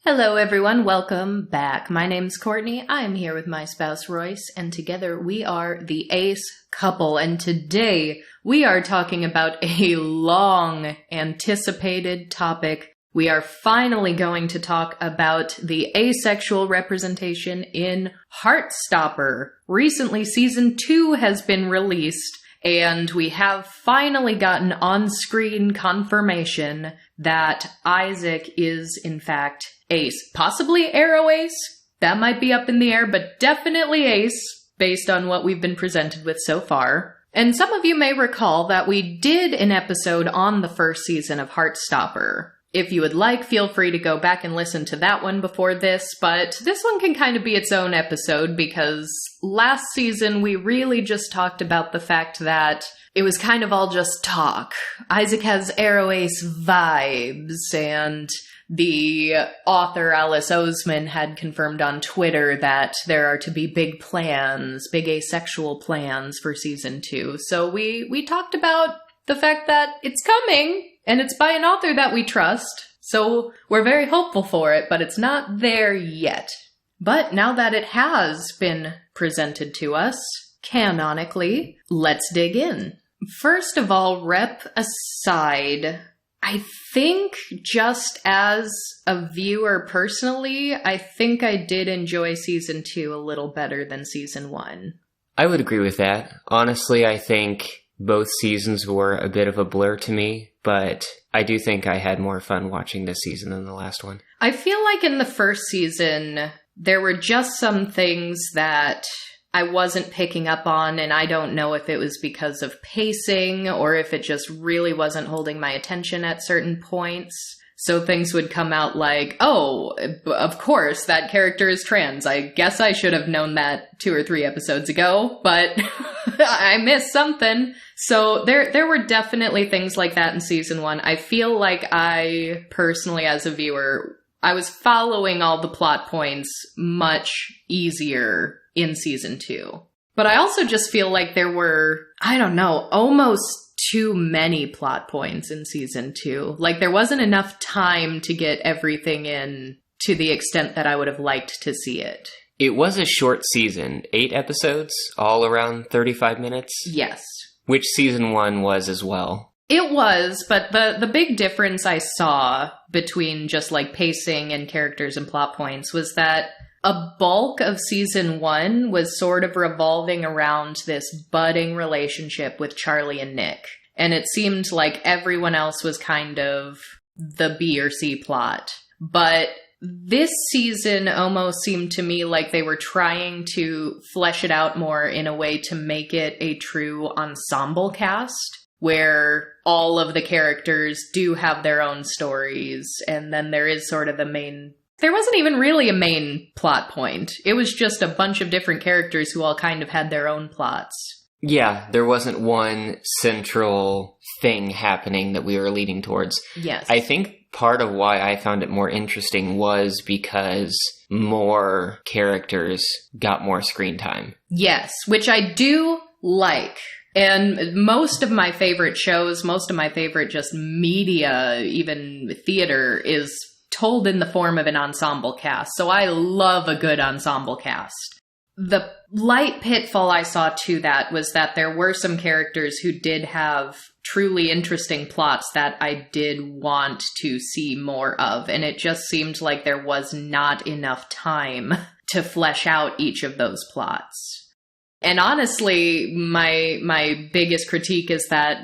Hello everyone, welcome back. My name's Courtney, I'm here with my spouse Royce, and together we are the Ace couple, and today we are talking about a long anticipated topic. We are finally going to talk about the asexual representation in Heartstopper. Recently, Season 2 has been released, and we have finally gotten on-screen confirmation that Isaac is, in fact, Ace. Possibly Arrow Ace. That might be up in the air, but definitely Ace, based on what we've been presented with so far. And some of you may recall that we did an episode on the first season of Heartstopper. If you would like, feel free to go back and listen to that one before this, but this one can kind of be its own episode because last season we really just talked about the fact that it was kind of all just talk. Isaac has Arrow Ace vibes, and the author Alice Osemen had confirmed on Twitter that there are to be big plans, big asexual plans for Season 2. So we talked about the fact that it's coming, and it's by an author that we trust, so we're very hopeful for it, but it's not there yet. But now that it has been presented to us, canonically, let's dig in. First of all, rep aside, I think just as a viewer personally, I think I did enjoy Season 2 a little better than Season 1. I would agree with that. Honestly, I think both seasons were a bit of a blur to me, but I do think I had more fun watching this season than the last one. I feel like in the first season, there were just some things that I wasn't picking up on, and I don't know if it was because of pacing or if it just really wasn't holding my attention at certain points. So things would come out like, oh, of course, that character is trans. I guess I should have known that 2 or 3 episodes ago, but I missed something. So there were definitely things like that in Season 1. I feel like I, personally, as a viewer, I was following all the plot points much easier in Season 2. But I also just feel like there were, I don't know, almost too many plot points in Season 2. Like, there wasn't enough time to get everything in to the extent that I would have liked to see it. It was a short season, 8 episodes, all around 35 minutes. Yes. Which Season 1 was as well. It was, but the big difference I saw between just like pacing and characters and plot points was that a bulk of Season 1 was sort of revolving around this budding relationship with Charlie and Nick. And it seemed like everyone else was kind of the B or C plot. But this season almost seemed to me like they were trying to flesh it out more in a way to make it a true ensemble cast, where all of the characters do have their own stories, and then there is sort of the main... There wasn't even really a main plot point. It was just a bunch of different characters who all kind of had their own plots. Yeah, there wasn't one central thing happening that we were leading towards. Yes. I think part of why I found it more interesting was because more characters got more screen time. Yes, which I do like. And most of my favorite shows, most of my favorite just media, even theater, is told in the form of an ensemble cast. So I love a good ensemble cast. The light pitfall I saw to that was that there were some characters who did have truly interesting plots that I did want to see more of, and it just seemed like there was not enough time to flesh out each of those plots. And honestly, my biggest critique is that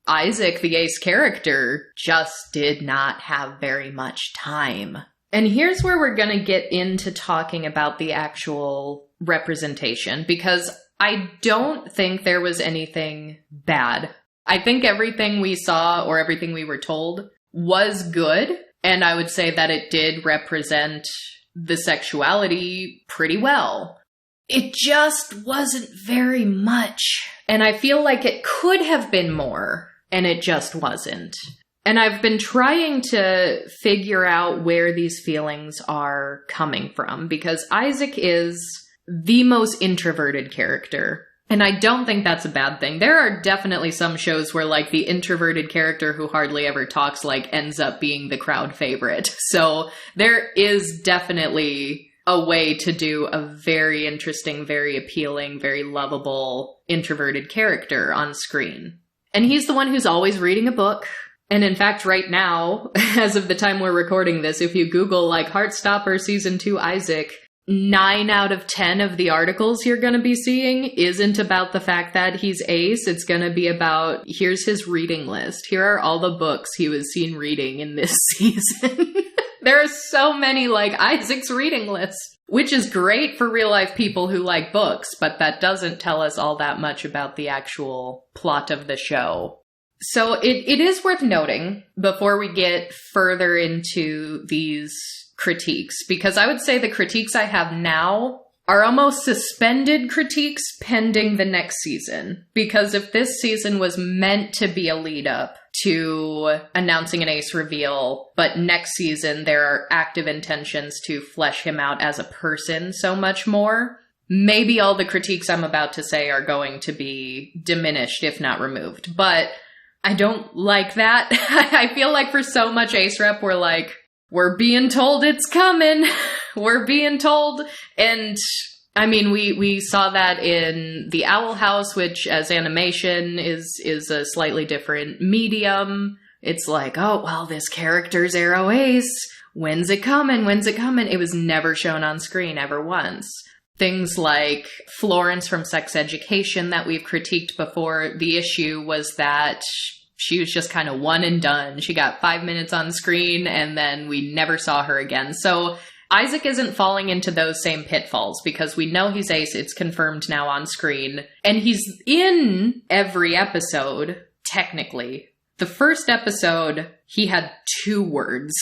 Isaac, the Ace character, just did not have very much time. And here's where we're going to get into talking about the actual representation, because I don't think there was anything bad. I think everything we saw, or everything we were told, was good, and I would say that it did represent the sexuality pretty well. It just wasn't very much, and I feel like it could have been more, and it just wasn't. And I've been trying to figure out where these feelings are coming from, because Isaac is the most introverted character And I don't think that's a bad thing. There are definitely some shows where, like, the introverted character who hardly ever talks, like, ends up being the crowd favorite. So there is definitely a way to do a very interesting, very appealing, very lovable introverted character on screen. And he's the one who's always reading a book. And in fact, right now, as of the time we're recording this, if you Google, like, Heartstopper Season 2 Isaac, 9 out of 10 of the articles you're going to be seeing isn't about the fact that he's Ace. It's going to be about, here's his reading list. Here are all the books he was seen reading in this season. There are so many, like, Isaac's reading lists, which is great for real-life people who like books, but that doesn't tell us all that much about the actual plot of the show. So it is worth noting, before we get further into these critiques, because I would say the critiques I have now are almost suspended critiques pending the next season. Because if this season was meant to be a lead up to announcing an Ace reveal, but next season there are active intentions to flesh him out as a person so much more, maybe all the critiques I'm about to say are going to be diminished, if not removed. But I don't like that. I feel like for so much Ace Rep, we're like, we're being told it's coming. We're being told. And I mean, we saw that in The Owl House, which as animation is a slightly different medium. It's like, oh, well, this character's Arrow Ace. When's it coming? When's it coming? It was never shown on screen ever once. Things like Florence from Sex Education that we've critiqued before, the issue was that she was just kind of one and done. She got 5 minutes on screen and then we never saw her again. So Isaac isn't falling into those same pitfalls because we know he's Ace. It's confirmed now on screen. And he's in every episode, technically. The first episode, he had 2 words.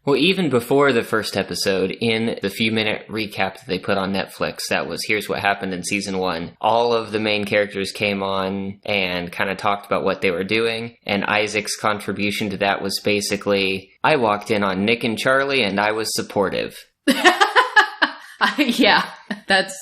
Well, even before the first episode, in the few-minute recap that they put on Netflix, that was, here's what happened in Season 1, all of the main characters came on and kind of talked about what they were doing, and Isaac's contribution to that was basically, I walked in on Nick and Charlie, and I was supportive. Yeah, that's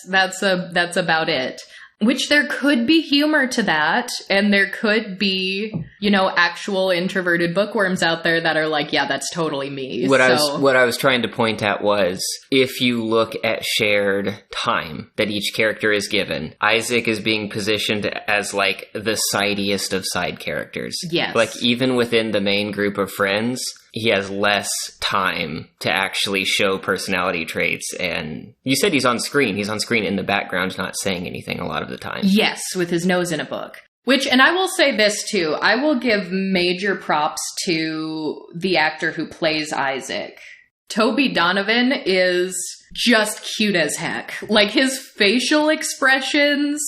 about it. Which there could be humor to that, and there could be, you know, actual introverted bookworms out there that are like, yeah, that's totally me. What I was trying to point at was, if you look at shared time that each character is given, Isaac is being positioned as, like, the sidiest of side characters. Yes. Like, even within the main group of friends, he has less time to actually show personality traits. And you said he's on screen. He's on screen in the background, not saying anything a lot of the time. Yes, with his nose in a book. Which, and I will say this too, I will give major props to the actor who plays Isaac. Toby Donovan is just cute as heck. Like, his facial expressions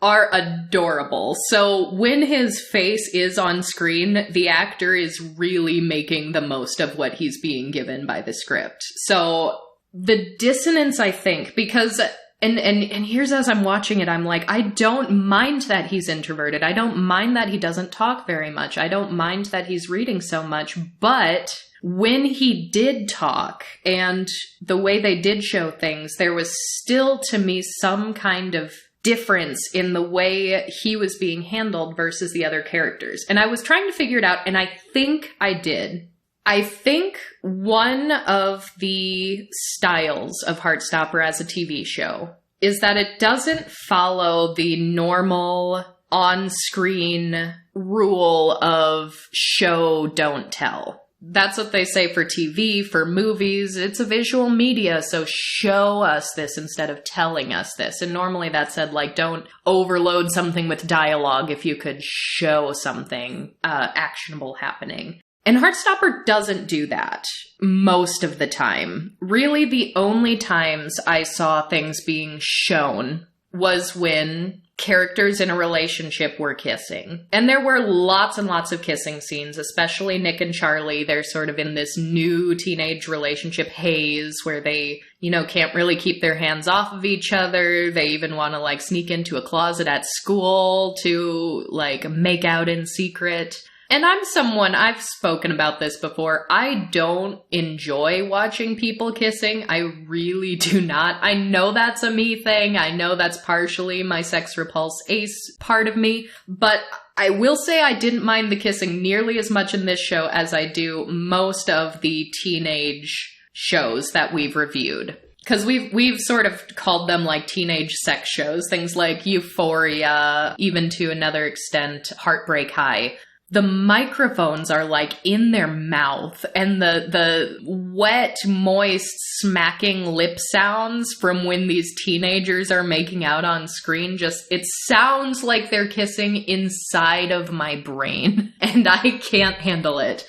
are adorable. So when his face is on screen, the actor is really making the most of what he's being given by the script. So the dissonance, I think, because and here's, as I'm watching it, I'm like, I don't mind that he's introverted. I don't mind that he doesn't talk very much. I don't mind that he's reading so much. But when he did talk and the way they did show things, there was still, to me, some kind of difference in the way he was being handled versus the other characters. And I was trying to figure it out, and I think I did. I think one of the styles of Heartstopper as a TV show is that it doesn't follow the normal on-screen rule of show, don't tell. That's what they say for TV, for movies. It's a visual media, so show us this instead of telling us this. And normally that said, like, don't overload something with dialogue if you could show something actionable happening. And Heartstopper doesn't do that most of the time. Really, the only times I saw things being shown was when characters in a relationship were kissing. And there were lots and lots of kissing scenes, especially Nick and Charlie. They're sort of in this new teenage relationship haze where they, you know, can't really keep their hands off of each other. They even want to, like, sneak into a closet at school to, like, make out in secret. And I'm someone, I've spoken about this before, I don't enjoy watching people kissing. I really do not. I know that's a me thing. I know that's partially my sex repulse ace part of me. But I will say I didn't mind the kissing nearly as much in this show as I do most of the teenage shows that we've reviewed. Because we've sort of called them like teenage sex shows. Things like Euphoria, even to another extent, Heartbreak High. The microphones are like in their mouth, and the wet, moist, smacking lip sounds from when these teenagers are making out on screen it sounds like they're kissing inside of my brain, and I can't handle it.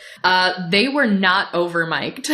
They were not over-mic'd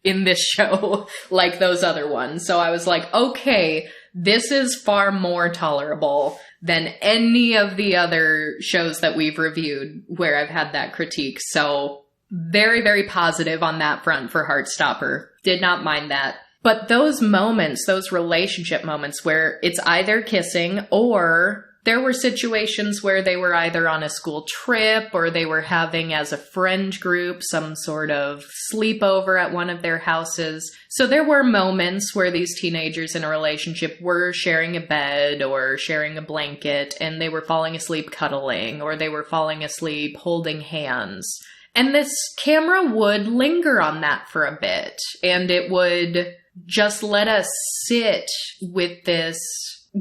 in this show like those other ones, so I was like, okay, this is far more tolerable than any of the other shows that we've reviewed where I've had that critique. So very, very positive on that front for Heartstopper. Did not mind that. But those moments, those relationship moments where it's either kissing or there were situations where they were either on a school trip or they were having as a friend group some sort of sleepover at one of their houses. So there were moments where these teenagers in a relationship were sharing a bed or sharing a blanket, and they were falling asleep cuddling, or they were falling asleep holding hands. And this camera would linger on that for a bit, and it would just let us sit with this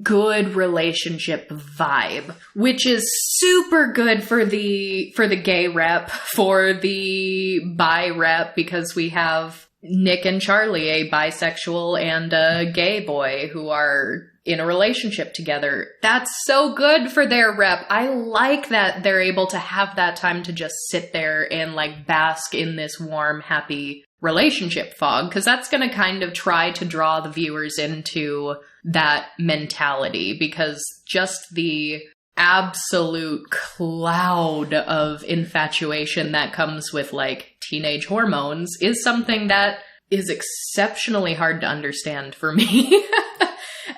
good relationship vibe, which is super good for the gay rep, for the bi rep, because we have Nick and Charlie, a bisexual and a gay boy who are in a relationship together. That's so good for their rep. I like that they're able to have that time to just sit there and like bask in this warm, happy relationship fog, because that's going to kind of try to draw the viewers into that mentality, because just the absolute cloud of infatuation that comes with like teenage hormones is something that is exceptionally hard to understand for me.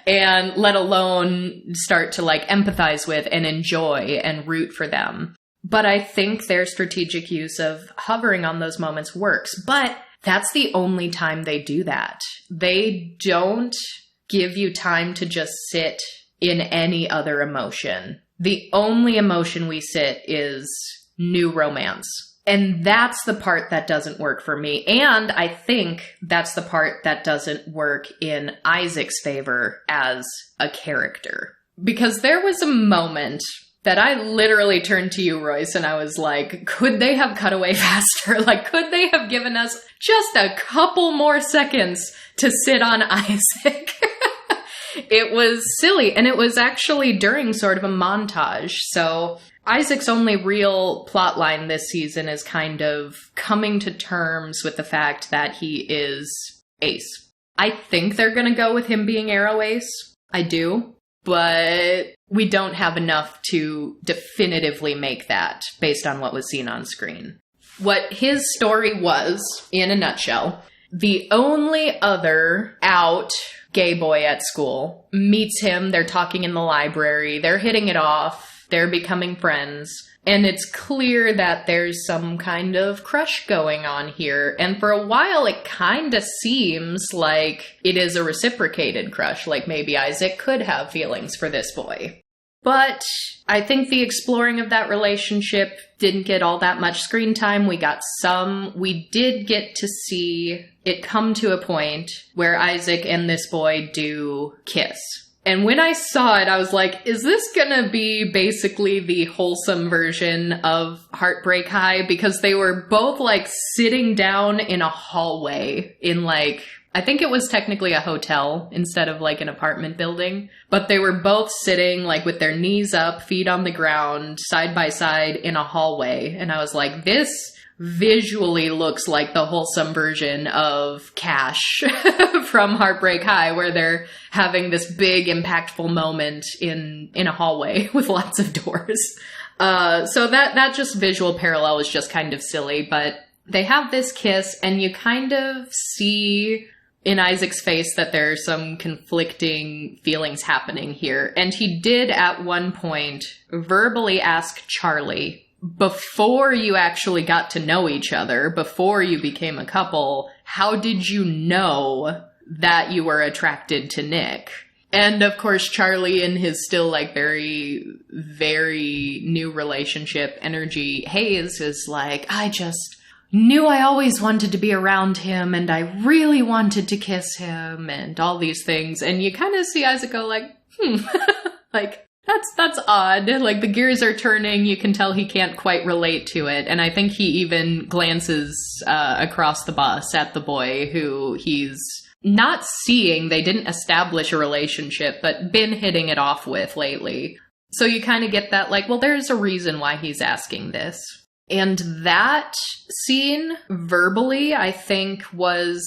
And let alone start to like empathize with and enjoy and root for them. But I think their strategic use of hovering on those moments works. But that's the only time they do that. They don't give you time to just sit in any other emotion. The only emotion we sit is new romance. And that's the part that doesn't work for me. And I think that's the part that doesn't work in Isaac's favor as a character. Because there was a moment that I literally turned to you, Royce, and I was like, could they have cut away faster? Like, could they have given us just a couple more seconds to sit on Isaac? It was silly, and it was actually during sort of a montage. So Isaac's only real plot line this season is kind of coming to terms with the fact that he is Ace. I think they're going to go with him being Arrow Ace. I do. But we don't have enough to definitively make that based on what was seen on screen. What his story was, in a nutshell, the only other out gay boy at school meets him. They're talking in the library. They're hitting it off. They're becoming friends. And it's clear that there's some kind of crush going on here. And for a while, it kind of seems like it is a reciprocated crush. Like maybe Isaac could have feelings for this boy. But I think the exploring of that relationship didn't get all that much screen time. We got some. We did get to see it come to a point where Isaac and this boy do kiss. And when I saw it, I was like, is this gonna be basically the wholesome version of Heartbreak High? Because they were both like sitting down in a hallway in like, I think it was technically a hotel instead of like an apartment building. But they were both sitting like with their knees up, feet on the ground, side by side in a hallway. And I was like, this visually looks like the wholesome version of Cash from Heartbreak High, where they're having this big impactful moment in a hallway with lots of doors. So that just visual parallel is just kind of silly, but they have this kiss and you kind of see in Isaac's face that there are some conflicting feelings happening here. And he did at one point verbally ask Charlie before you actually got to know each other, before you became a couple, how did you know that you were attracted to Nick? And of course, Charlie, in his still like very, very new relationship energy, Hayes is like, I just knew I always wanted to be around him and I really wanted to kiss him and all these things. And you kind of see Isaac go like, like, that's odd. Like, the gears are turning. You can tell he can't quite relate to it. And I think he even glances across the bus at the boy who he's not seeing. They didn't establish a relationship, but been hitting it off with lately. So you kind of get that, like, well, there's a reason why he's asking this. And that scene, verbally, I think was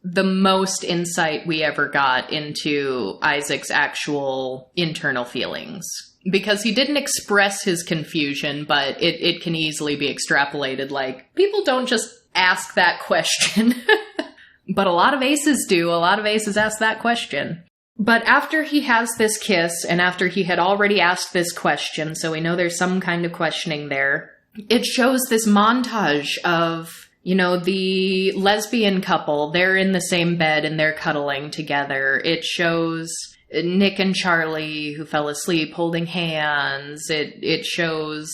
the most insight we ever got into Isaac's actual internal feelings. Because he didn't express his confusion, but it can easily be extrapolated, like, people don't just ask that question. But a lot of aces do. A lot of aces ask that question. But after he has this kiss, and after he had already asked this question, so we know there's some kind of questioning there, it shows this montage of, you know, the lesbian couple. They're in the same bed and they're cuddling together. It shows Nick and Charlie, who fell asleep, holding hands. It shows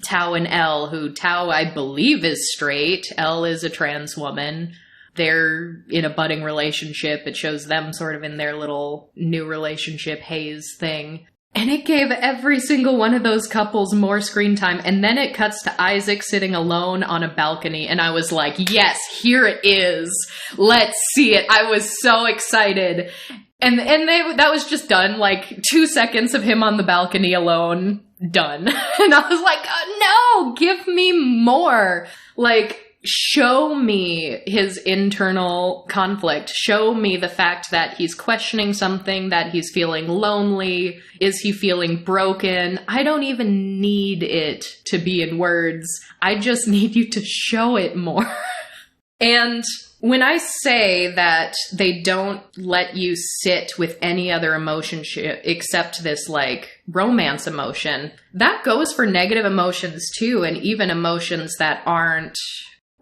Tao and Elle, who Tao, I believe, is straight. Elle is a trans woman. They're in a budding relationship. It shows them sort of in their little new relationship haze thing. And it gave every single one of those couples more screen time. And then it cuts to Isaac sitting alone on a balcony. And I was like, yes, here it is. Let's see it. I was so excited. And that was just done. Like 2 seconds of him on the balcony alone. Done. And I was like, oh, no, give me more. Like, show me his internal conflict. Show me the fact that he's questioning something, that he's feeling lonely. Is he feeling broken? I don't even need it to be in words. I just need you to show it more. And when I say that they don't let you sit with any other emotion except this, like, romance emotion, that goes for negative emotions too, and even emotions that aren't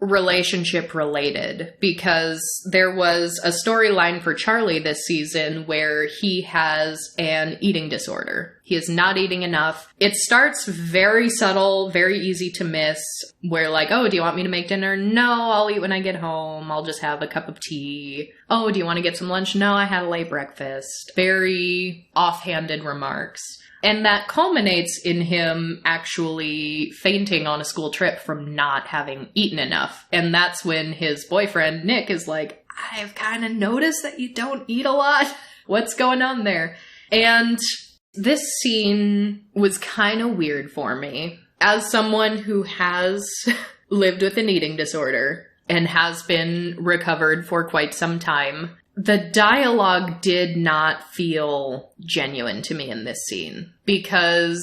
relationship related, because there was a storyline for Charlie this season where he has an eating disorder. He is not eating enough. It starts very subtle, very easy to miss, where like, oh, do you want me to make dinner? No, I'll eat when I get home. I'll just have a cup of tea. Oh, do you want to get some lunch? No, I had a late breakfast. Very offhanded remarks. And that culminates in him actually fainting on a school trip from not having eaten enough. And that's when his boyfriend, Nick, is like, I've kind of noticed that you don't eat a lot. What's going on there? And this scene was kind of weird for me. As someone who has lived with an eating disorder and has been recovered for quite some time, the dialogue did not feel genuine to me in this scene, because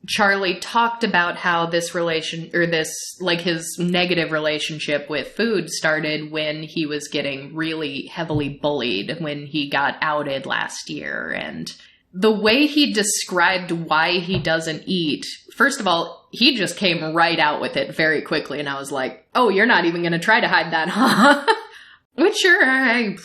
Charlie talked about how this his negative relationship with food started when he was getting really heavily bullied when he got outed last year. And the way he described why he doesn't eat, first of all, he just came right out with it very quickly. And I was like, oh, you're not even going to try to hide that, huh? Which, sure,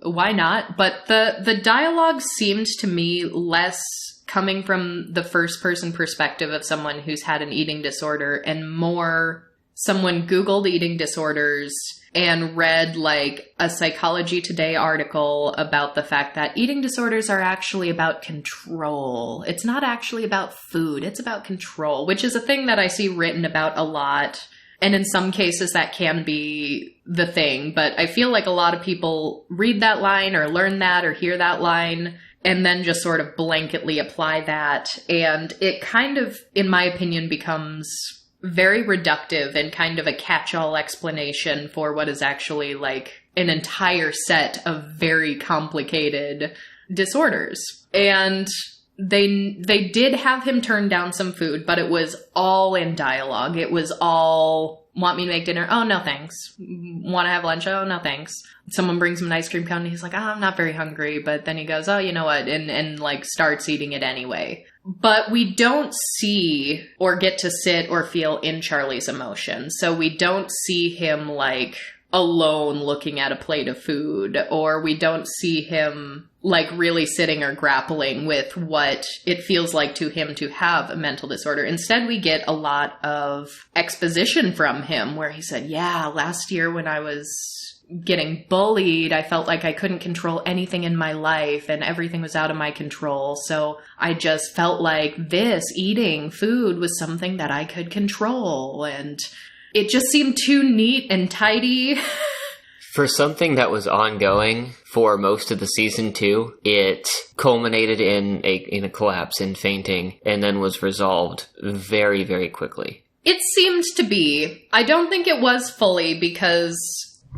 why not? But the dialogue seemed to me less coming from the first person perspective of someone who's had an eating disorder and more someone Googled eating disorders and read like a Psychology Today article about the fact that eating disorders are actually about control. It's not actually about food. It's about control, which is a thing that I see written about a lot. And in some cases that can be the thing, but I feel like a lot of people read that line or learn that or hear that line and then just sort of blanketly apply that. And it kind of, in my opinion, becomes very reductive and kind of a catch-all explanation for what is actually like an entire set of very complicated disorders. And they did have him turn down some food, but it was all in dialogue. It was all, want me to make dinner? Oh, no, thanks. Want to have lunch? Oh, no, thanks. Someone brings him an ice cream cone and he's like, oh, I'm not very hungry. But then he goes, oh, you know what? And like starts eating it anyway. But we don't see or get to sit or feel in Charlie's emotions. So we don't see him like alone looking at a plate of food, or we don't see him like really sitting or grappling with what it feels like to him to have a mental disorder. Instead, we get a lot of exposition from him where he said, yeah, last year when I was getting bullied, I felt like I couldn't control anything in my life and everything was out of my control. So I just felt like eating food was something that I could control. And it just seemed too neat and tidy. For something that was ongoing for most of the season 2, it culminated in a collapse, in fainting, and then was resolved very, very quickly. It seemed to be. I don't think it was fully, because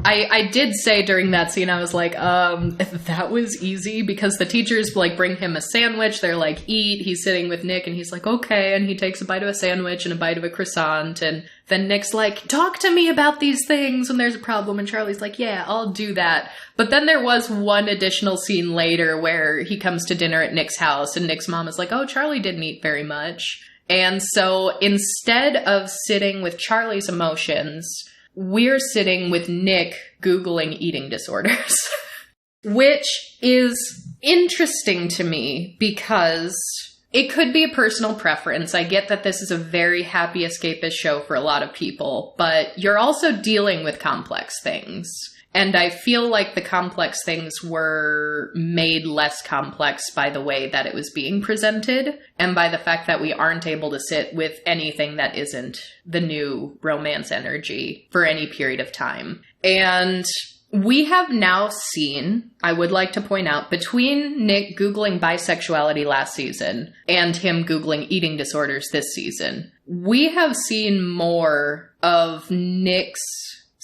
I did say during that scene, I was like, that was easy, because the teachers like bring him a sandwich. They're like, eat. He's sitting with Nick and he's like, okay. And he takes a bite of a sandwich and a bite of a croissant. And then Nick's like, talk to me about these things when there's a problem. And Charlie's like, yeah, I'll do that. But then there was one additional scene later where he comes to dinner at Nick's house and Nick's mom is like, oh, Charlie didn't eat very much. And so instead of sitting with Charlie's emotions, we're sitting with Nick Googling eating disorders, which is interesting to me because it could be a personal preference. I get that this is a very happy escapist show for a lot of people, but you're also dealing with complex things. And I feel like the complex things were made less complex by the way that it was being presented and by the fact that we aren't able to sit with anything that isn't the new romance energy for any period of time. And we have now seen, I would like to point out, between Nick Googling bisexuality last season and him Googling eating disorders this season, we have seen more of Nick's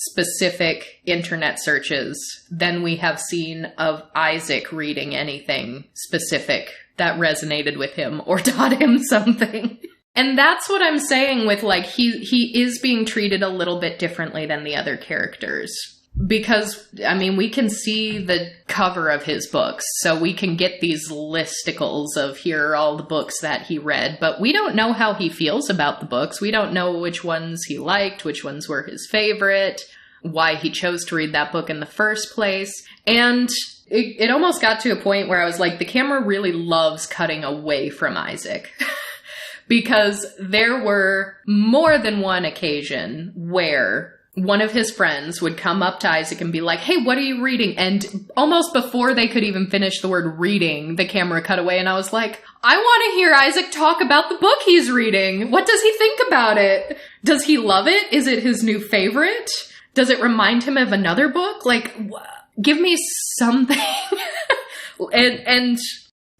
specific internet searches than we have seen of Isaac reading anything specific that resonated with him or taught him something. And that's what I'm saying with, like, he is being treated a little bit differently than the other characters. Because, I mean, we can see the cover of his books, so we can get these listicles of here are all the books that he read, but we don't know how he feels about the books. We don't know which ones he liked, which ones were his favorite, why he chose to read that book in the first place. And it almost got to a point where I was like, the camera really loves cutting away from Isaac. Because there were more than one occasion where one of his friends would come up to Isaac and be like, hey, what are you reading? And almost before they could even finish the word reading, the camera cut away. And I was like, I want to hear Isaac talk about the book he's reading. What does he think about it? Does he love it? Is it his new favorite? Does it remind him of another book? Like, give me something. and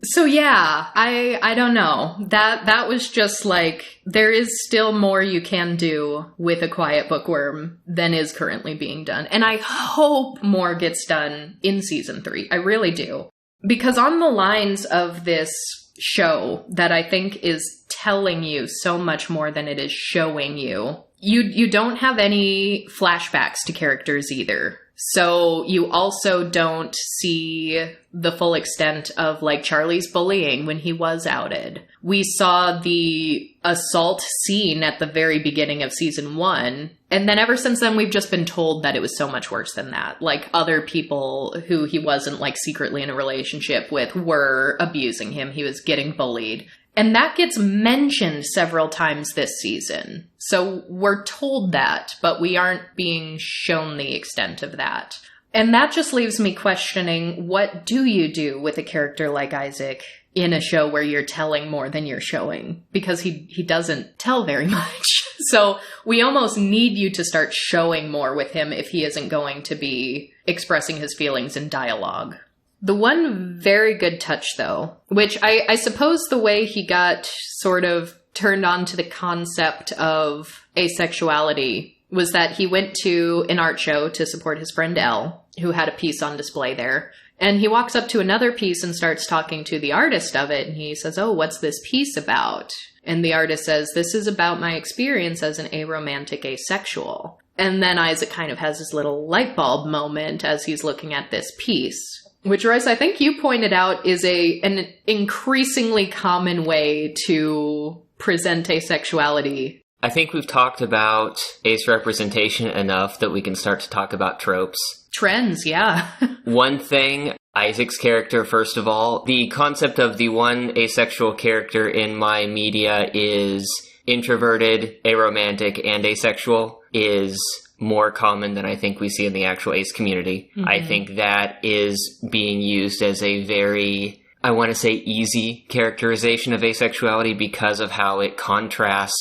so yeah, I don't know. That was just like, there is still more you can do with a quiet bookworm than is currently being done. And I hope more gets done in season 3. I really do. Because on the lines of this show that I think is telling you so much more than it is showing you, you don't have any flashbacks to characters either. So you also don't see the full extent of, like, Charlie's bullying when he was outed. We saw the assault scene at the very beginning of season 1. And then ever since then, we've just been told that it was so much worse than that. Like, other people who he wasn't, like, secretly in a relationship with were abusing him. He was getting bullied. And that gets mentioned several times this season. So we're told that, but we aren't being shown the extent of that. And that just leaves me questioning, what do you do with a character like Isaac in a show where you're telling more than you're showing? Because he doesn't tell very much. So we almost need you to start showing more with him if he isn't going to be expressing his feelings in dialogue. The one very good touch, though, which I suppose the way he got sort of turned on to the concept of asexuality was that he went to an art show to support his friend Elle, who had a piece on display there. And he walks up to another piece and starts talking to the artist of it. And he says, oh, what's this piece about? And the artist says, this is about my experience as an aromantic asexual. And then Isaac kind of has this little light bulb moment as he's looking at this piece. Which, Royce, I think you pointed out is an increasingly common way to present asexuality. I think we've talked about ace representation enough that we can start to talk about tropes. Trends, yeah. One thing, Isaac's character, first of all, the concept of the one asexual character in my media is introverted, aromantic, and asexual is more common than I think we see in the actual ace community. Mm-hmm. I think that is being used as a very, I want to say, easy characterization of asexuality because of how it contrasts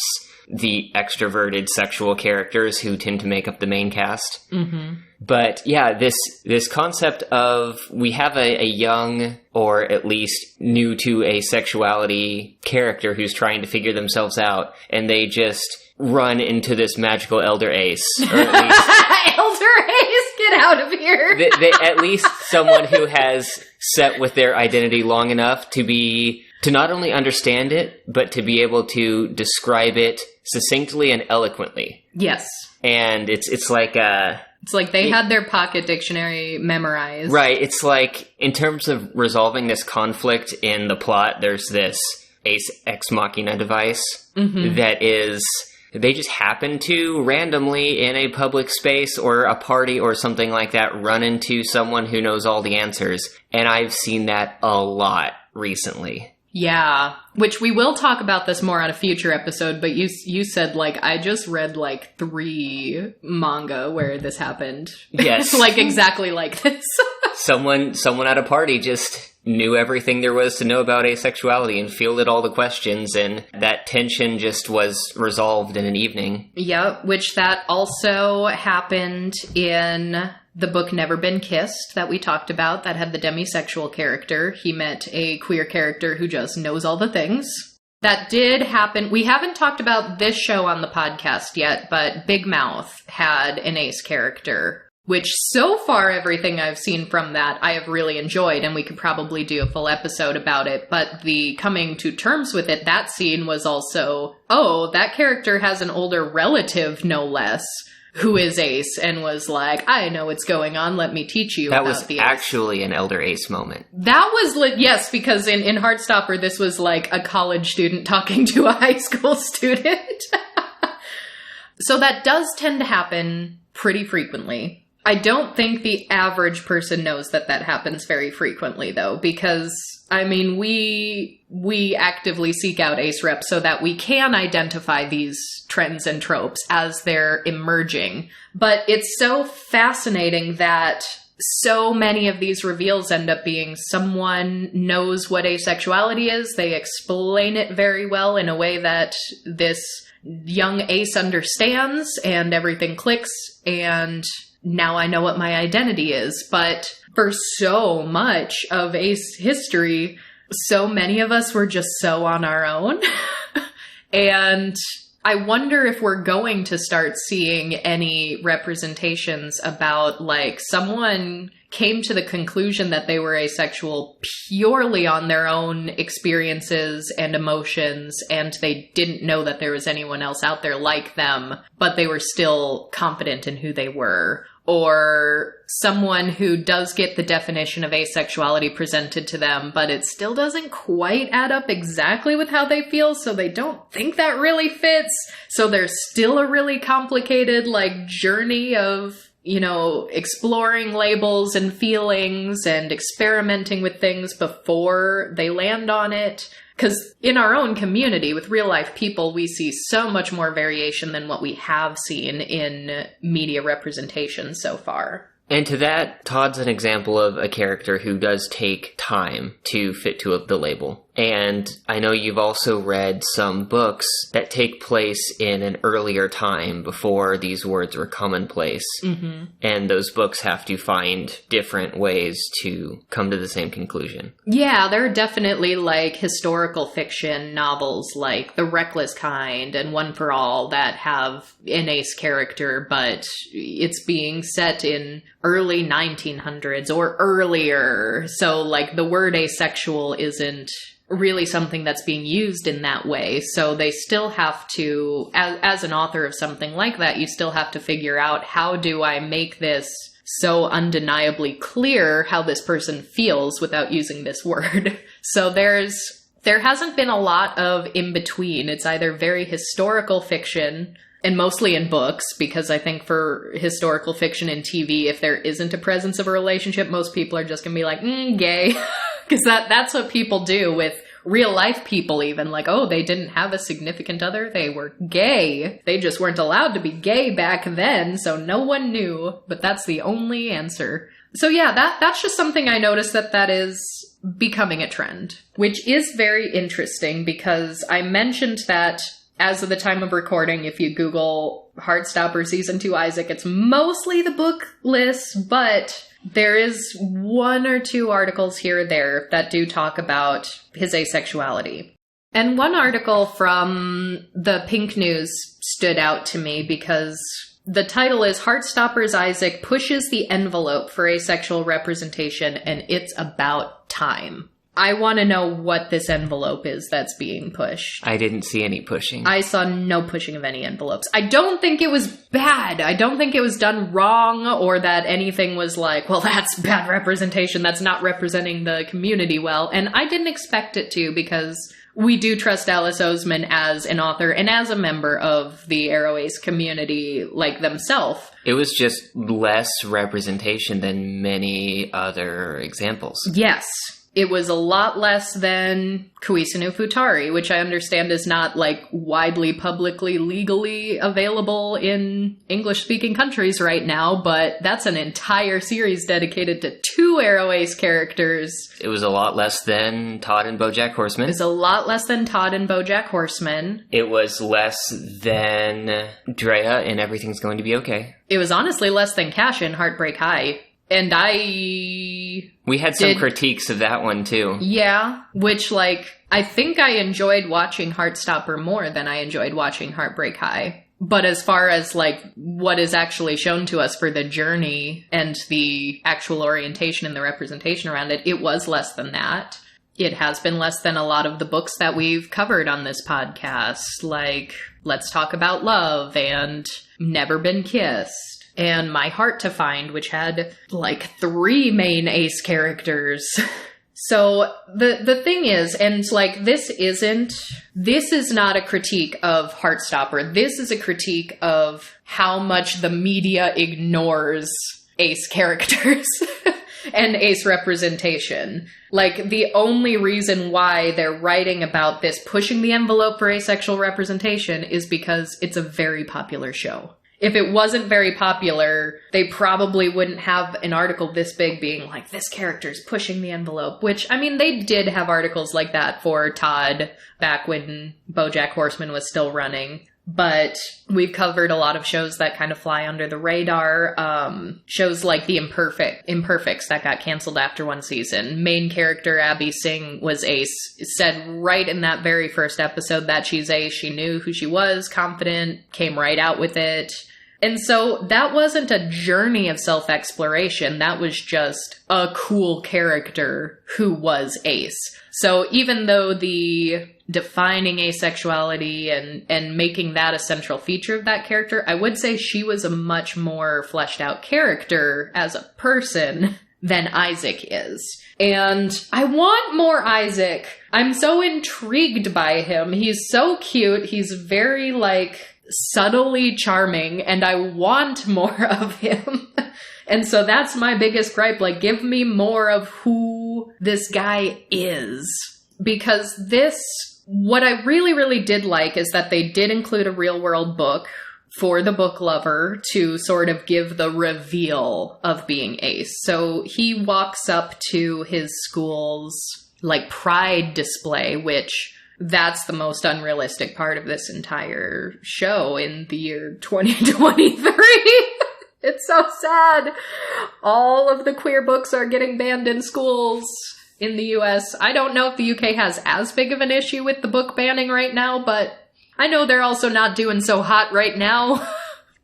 the extroverted sexual characters who tend to make up the main cast. Mm-hmm. But yeah, this concept of we have a young, or at least new to asexuality character who's trying to figure themselves out, and they just run into this magical elder ace. Or at least, elder ace, get out of here! At least someone who has set with their identity long enough to not only understand it, but to be able to describe it succinctly and eloquently. Yes. And it's like it's like they had their pocket dictionary memorized. Right. It's like, in terms of resolving this conflict in the plot, there's this ace ex machina device that is, they just happen to randomly in a public space or a party or something like that run into someone who knows all the answers. And I've seen that a lot recently. Yeah, which we will talk about this more on a future episode, but you said, like, I just read, like, 3 manga where this happened. Yes. Like, exactly like this. Someone at a party just knew everything there was to know about asexuality and fielded all the questions, and that tension just was resolved in an evening. Yep, which that also happened in the book Never Been Kissed that we talked about, that had the demisexual character. He met a queer character who just knows all the things. That did happen. We haven't talked about this show on the podcast yet, but Big Mouth had an ace character, which so far everything I've seen from that I have really enjoyed, and we could probably do a full episode about it. But the coming to terms with it, that scene was also, oh, that character has an older relative, no less, who is ace, and was like, I know what's going on, let me teach you that about was the ace. Actually an elder ace moment. That was, yes, because in Heartstopper, this was like a college student talking to a high school student. So that does tend to happen pretty frequently. I don't think the average person knows that happens very frequently, though, because, I mean, we actively seek out ace reps so that we can identify these trends and tropes as they're emerging. But it's so fascinating that so many of these reveals end up being someone knows what asexuality is, they explain it very well in a way that this young ace understands, and everything clicks, and now I know what my identity is. But for so much of ace history, so many of us were just so on our own. And I wonder if we're going to start seeing any representations about, like, someone came to the conclusion that they were asexual purely on their own experiences and emotions, and they didn't know that there was anyone else out there like them, but they were still confident in who they were. Or someone who does get the definition of asexuality presented to them, but it still doesn't quite add up exactly with how they feel, so they don't think that really fits. So there's still a really complicated, like, journey of, you know, exploring labels and feelings and experimenting with things before they land on it. Because in our own community, with real-life people, we see so much more variation than what we have seen in media representation so far. And to that, Todd's an example of a character who does take time to fit to the label. And I know you've also read some books that take place in an earlier time before these words were commonplace. Mm-hmm. And those books have to find different ways to come to the same conclusion. Yeah, there are definitely, like, historical fiction novels like The Reckless Kind and One for All that have an ace character, but it's being set in early 1900s or earlier. So, like, the word asexual isn't really something that's being used in that way. So they still have to, as an author of something like that, you still have to figure out, how do I make this so undeniably clear how this person feels without using this word. So there hasn't been a lot of in between. It's either very historical fiction, and mostly in books, because I think for historical fiction and TV, if there isn't a presence of a relationship, most people are just gonna be like, gay. Because that's what people do with real life people even. Like, oh, they didn't have a significant other, they were gay. They just weren't allowed to be gay back then, so no one knew. But that's the only answer. So yeah, that's just something I noticed that is becoming a trend, which is very interesting because I mentioned that as of the time of recording, if you Google Heartstopper Season 2 Isaac, it's mostly the book list, but there is one or two articles here or there that do talk about his asexuality. And one article from the Pink News stood out to me because the title is Heartstopper's Isaac Pushes the Envelope for Asexual Representation, and it's about time. I want to know what this envelope is that's being pushed. I didn't see any pushing. I saw no pushing of any envelopes. I don't think it was bad. I don't think it was done wrong or that anything was like, well, that's bad representation. That's not representing the community well. And I didn't expect it to because we do trust Alice Osemen as an author and as a member of the Arrow Ace community like themselves. It was just less representation than many other examples. Yes. It was a lot less than Kuisano Futari, which I understand is not, like, widely, publicly, legally available in English-speaking countries right now, but that's an entire series dedicated to 2 Arrow Ace characters. It was a lot less than Todd and BoJack Horseman. It was a lot less than Todd and BoJack Horseman. It was less than Drea in Everything's Going to Be Okay. It was honestly less than Cash in Heartbreak High. And we had some critiques of that one, too. Yeah, which, like, I think I enjoyed watching Heartstopper more than I enjoyed watching Heartbreak High. But as far as, like, what is actually shown to us for the journey and the actual orientation and the representation around it, it was less than that. It has been less than a lot of the books that we've covered on this podcast, like Let's Talk About Love and Never Been Kissed. And My Heart to Find, which had, like, 3 main ace characters. So, the thing is, and, like, this is not a critique of Heartstopper. This is a critique of how much the media ignores ace characters and ace representation. Like, the only reason why they're writing about this pushing the envelope for asexual representation is because it's a very popular show. If it wasn't very popular, they probably wouldn't have an article this big being like, this character's pushing the envelope. Which, I mean, they did have articles like that for Todd back when BoJack Horseman was still running. But we've covered a lot of shows that kind of fly under the radar. Shows like The Imperfects that got canceled after 1 season. Main character Abby Singh was ace. Said right in that very first episode that she's ace. She knew who she was, confident, came right out with it. And so that wasn't a journey of self-exploration. That was just a cool character who was ace. So even though the defining asexuality and making that a central feature of that character, I would say she was a much more fleshed out character as a person than Isaac is. And I want more Isaac. I'm so intrigued by him. He's so cute. He's very, like, subtly charming, and I want more of him. And so that's my biggest gripe. Like, give me more of who this guy is. Because what I really, really did like is that they did include a real-world book for the book lover to sort of give the reveal of being ace. So he walks up to his school's, like, pride display, which that's the most unrealistic part of this entire show in the year 2023. It's so sad. All of the queer books are getting banned in schools in the US. I don't know if the UK has as big of an issue with the book banning right now, but I know they're also not doing so hot right now.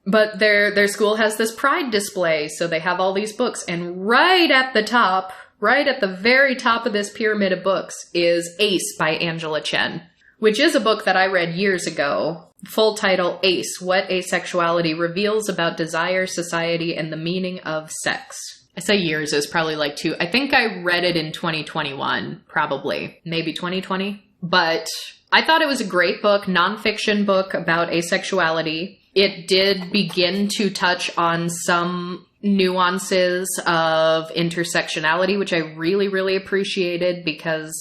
But their school has this pride display, so they have all these books, and right at the very top of this pyramid of books is Ace by Angela Chen, which is a book that I read years ago. Full title, Ace, What Asexuality Reveals About Desire, Society, and the Meaning of Sex. I say years is probably like 2. I think I read it in 2021, probably. Maybe 2020. But I thought it was a great book, nonfiction book about asexuality. It did begin to touch on some nuances of intersectionality, which I really, really appreciated because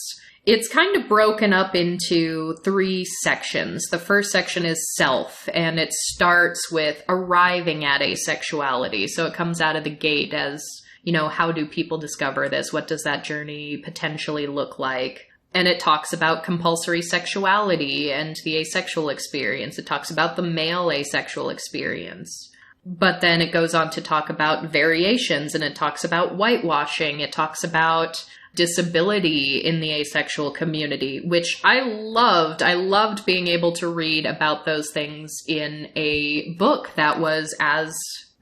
it's kind of broken up into 3 sections. The first section is self, and it starts with arriving at asexuality. So it comes out of the gate as, how do people discover this? What does that journey potentially look like? And it talks about compulsory sexuality and the asexual experience. It talks about the male asexual experience. But then it goes on to talk about variations, and it talks about whitewashing. It talks about disability in the asexual community, which I loved. I loved being able to read about those things in a book that was as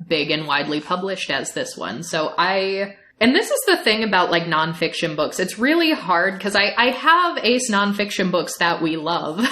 big and widely published as this one. And this is the thing about like nonfiction books. It's really hard because I have ace nonfiction books that we love,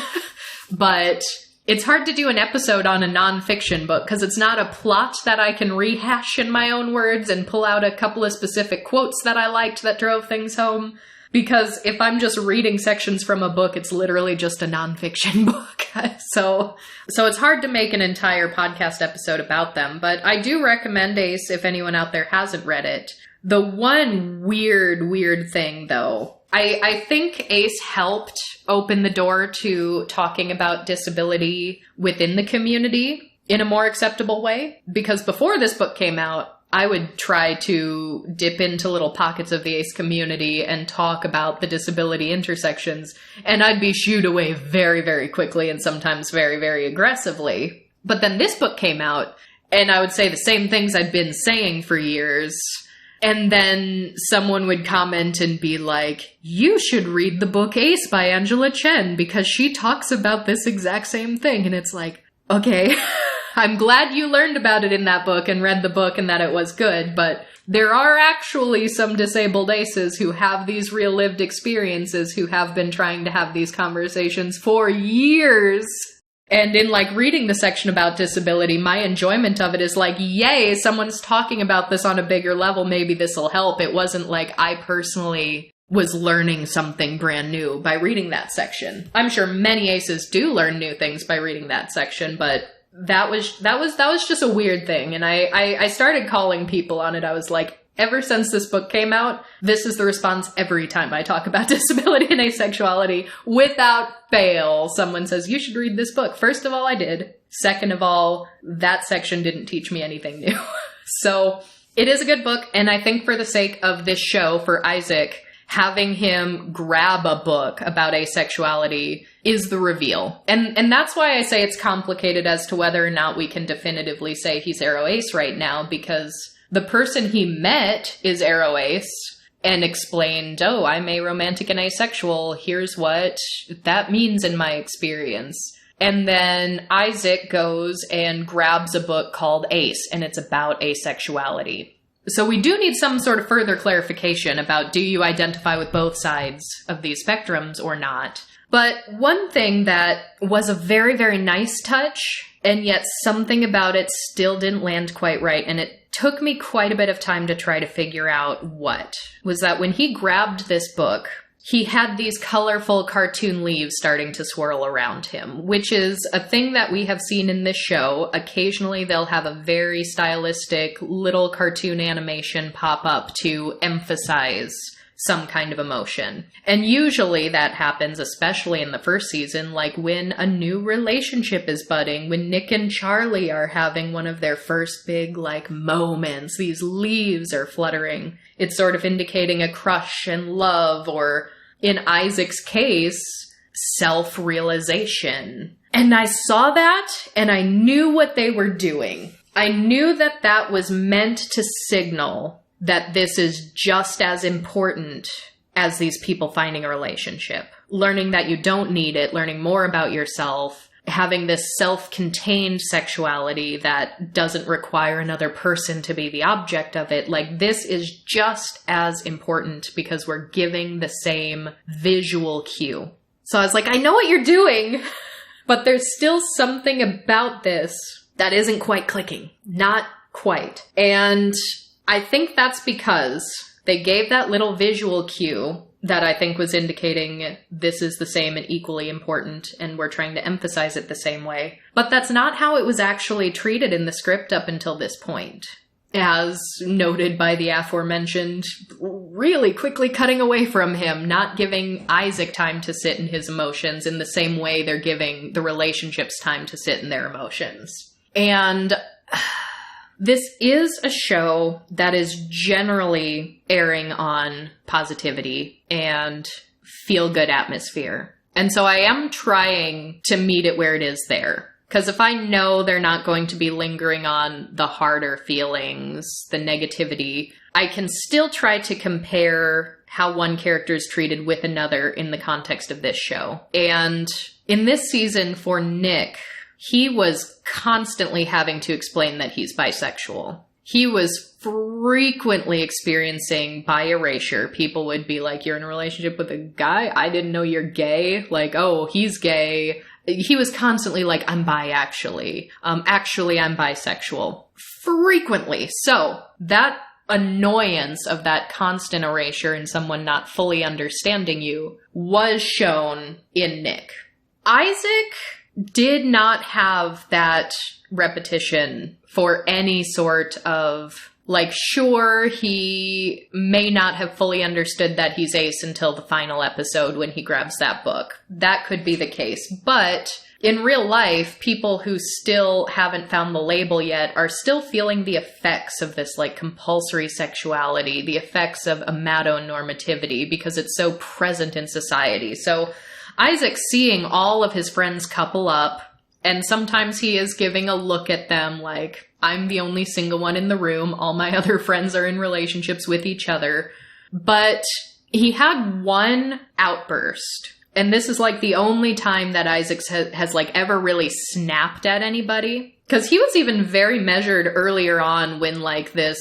but it's hard to do an episode on a nonfiction book because it's not a plot that I can rehash in my own words and pull out a couple of specific quotes that I liked that drove things home. Because if I'm just reading sections from a book, it's literally just a nonfiction book. So it's hard to make an entire podcast episode about them. But I do recommend Ace if anyone out there hasn't read it. The one weird thing, though, I think Ace helped open the door to talking about disability within the community in a more acceptable way. Because before this book came out, I would try to dip into little pockets of the ACE community and talk about the disability intersections, and I'd be shooed away very, very quickly and sometimes very, very aggressively. But then this book came out, and I would say the same things I'd been saying for years. And then someone would comment and be like, you should read the book Ace by Angela Chen because she talks about this exact same thing. And it's like, okay, I'm glad you learned about it in that book and read the book and that it was good. But there are actually some disabled aces who have these real lived experiences who have been trying to have these conversations for years. And in like reading the section about disability, my enjoyment of it is like, yay, someone's talking about this on a bigger level. Maybe this will help. It wasn't like I personally was learning something brand new by reading that section. I'm sure many aces do learn new things by reading that section, but that was just a weird thing. And I started calling people on it. I was like, ever since this book came out, this is the response every time I talk about disability and asexuality. Without fail, someone says, you should read this book. First of all, I did. Second of all, that section didn't teach me anything new. So it is a good book. And I think for the sake of this show, for Isaac, having him grab a book about asexuality is the reveal. And that's why I say it's complicated as to whether or not we can definitively say he's aro ace right now, because the person he met is aro ace and explained, oh, I'm aromantic and asexual. Here's what that means in my experience. And then Isaac goes and grabs a book called Ace, and it's about asexuality. So we do need some sort of further clarification about, do you identify with both sides of these spectrums or not? But one thing that was a very, very nice touch, and yet something about it still didn't land quite right, and it took me quite a bit of time to try to figure out what, was that when he grabbed this book, he had these colorful cartoon leaves starting to swirl around him, which is a thing that we have seen in this show. Occasionally they'll have a very stylistic little cartoon animation pop up to emphasize some kind of emotion. And usually that happens, especially in the first season, like when a new relationship is budding, when Nick and Charlie are having one of their first big, like, moments. These leaves are fluttering. It's sort of indicating a crush and love, or in Isaac's case, self-realization. And I saw that, and I knew what they were doing. I knew that that was meant to signal that this is just as important as these people finding a relationship. Learning that you don't need it, learning more about yourself, having this self-contained sexuality that doesn't require another person to be the object of it. Like, this is just as important because we're giving the same visual cue. So I was like, I know what you're doing, but there's still something about this that isn't quite clicking. Not quite. And I think that's because they gave that little visual cue that I think was indicating this is the same and equally important, and we're trying to emphasize it the same way. But that's not how it was actually treated in the script up until this point. As noted by the aforementioned, really quickly cutting away from him, not giving Isaac time to sit in his emotions in the same way they're giving the relationships time to sit in their emotions. And this is a show that is generally airing on positivity and feel-good atmosphere. And so I am trying to meet it where it is there. Because if I know they're not going to be lingering on the harder feelings, the negativity, I can still try to compare how one character is treated with another in the context of this show. And in this season for Nick, he was constantly having to explain that he's bisexual. He was frequently experiencing bi erasure. People would be like, you're in a relationship with a guy? I didn't know you're gay. Like, oh, he's gay. He was constantly like, I'm bi, actually. Actually, I'm bisexual. Frequently. So that annoyance of that constant erasure and someone not fully understanding you was shown in Nick. Isaac did not have that repetition for any sort of, like, sure, he may not have fully understood that he's ace until the final episode when he grabs that book. That could be the case. But in real life, people who still haven't found the label yet are still feeling the effects of this, like, compulsory sexuality, the effects of amatonormativity, because it's so present in society. So Isaac seeing all of his friends couple up, and sometimes he is giving a look at them like, I'm the only single one in the room. All my other friends are in relationships with each other. But he had one outburst. And this is like the only time that Isaac has like ever really snapped at anybody. Because he was even very measured earlier on when like this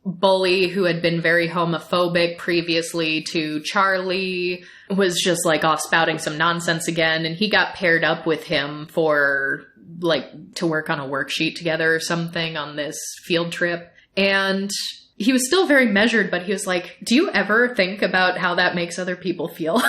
bully who had been very homophobic previously to Charlie was just like off spouting some nonsense again, and he got paired up with him for like to work on a worksheet together or something on this field trip. And he was still very measured, but he was like, do you ever think about how that makes other people feel?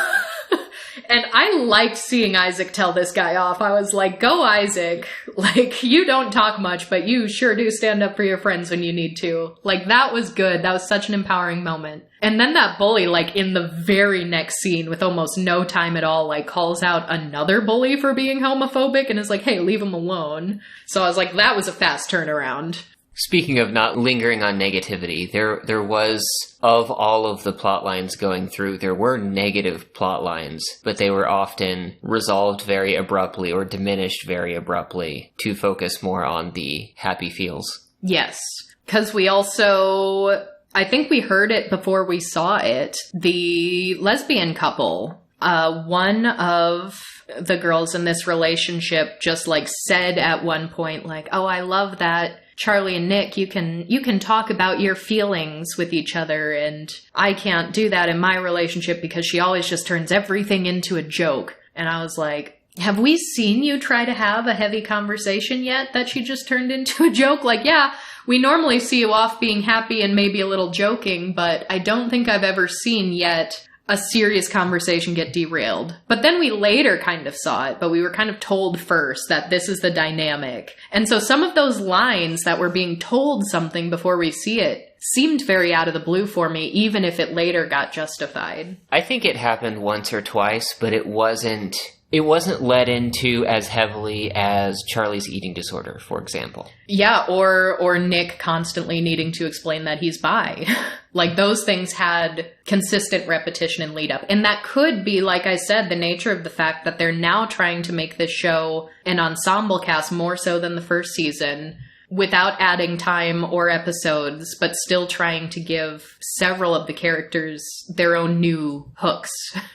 And I liked seeing Isaac tell this guy off. I was like, go Isaac. Like, you don't talk much, but you sure do stand up for your friends when you need to. Like, that was good. That was such an empowering moment. And then that bully, like, in the very next scene with almost no time at all, like, calls out another bully for being homophobic and is like, hey, leave him alone. So I was like, that was a fast turnaround. Speaking of not lingering on negativity, there was, of all of the plot lines going through, there were negative plot lines, but they were often resolved very abruptly or diminished very abruptly to focus more on the happy feels. Yes, because we also, I think we heard it before we saw it, the lesbian couple, one of the girls in this relationship just like said at one point like, oh, I love that Charlie and Nick, you can talk about your feelings with each other, and I can't do that in my relationship because she always just turns everything into a joke. And I was like, have we seen you try to have a heavy conversation yet that she just turned into a joke? Like, yeah, we normally see you off being happy and maybe a little joking, but I don't think I've ever seen yet a serious conversation get derailed. But then we later kind of saw it, but we were kind of told first that this is the dynamic. And so some of those lines that were being told something before we see it seemed very out of the blue for me, even if it later got justified. I think it happened once or twice, but it wasn't led into as heavily as Charlie's eating disorder, for example. Yeah, or Nick constantly needing to explain that he's bi. Like, those things had consistent repetition and lead up. And that could be, like I said, the nature of the fact that they're now trying to make this show an ensemble cast more so than the first season, without adding time or episodes, but still trying to give several of the characters their own new hooks,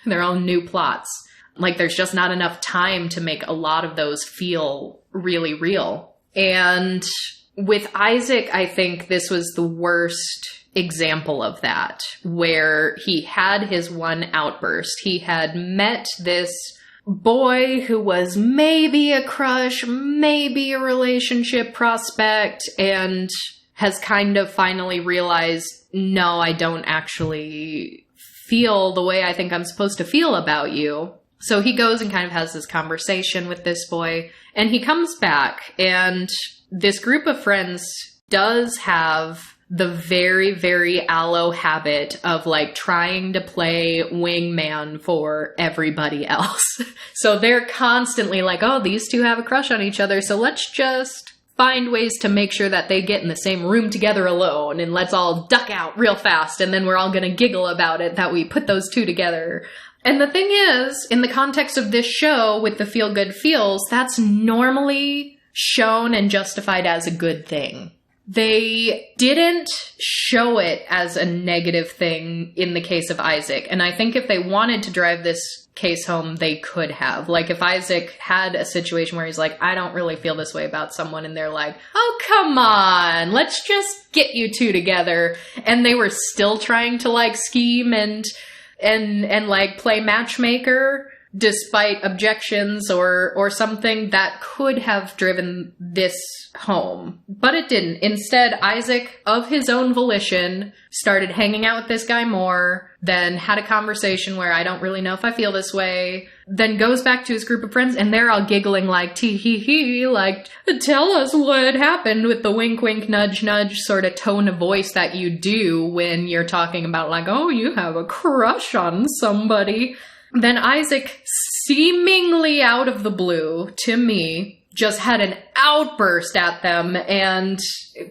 their own new plots. Like, there's just not enough time to make a lot of those feel really real. And with Isaac, I think this was the worst example of that, where he had his one outburst. He had met this boy who was maybe a crush, maybe a relationship prospect, and has kind of finally realized, no, I don't actually feel the way I think I'm supposed to feel about you. So he goes and kind of has this conversation with this boy, and he comes back, and this group of friends does have the very, very Aloe habit of like trying to play wingman for everybody else. So they're constantly like, oh, these two have a crush on each other, so let's just find ways to make sure that they get in the same room together alone, and let's all duck out real fast, and then we're all gonna giggle about it that we put those two together. And the thing is, in the context of this show with the feel good feels, that's normally shown and justified as a good thing. They didn't show it as a negative thing in the case of Isaac. And I think if they wanted to drive this case home, they could have. Like, if Isaac had a situation where he's like, I don't really feel this way about someone, and they're like, oh, come on, let's just get you two together. And they were still trying to, like, scheme and like, play matchmaker, despite objections or something, that could have driven this home. But it didn't. Instead, Isaac, of his own volition, started hanging out with this guy more, then had a conversation where I don't really know if I feel this way, then goes back to his group of friends, and they're all giggling like, tee-hee-hee, like, tell us what happened, with the wink-wink, nudge-nudge sort of tone of voice that you do when you're talking about, like, oh, you have a crush on somebody. Then Isaac, seemingly out of the blue, to me, just had an outburst at them and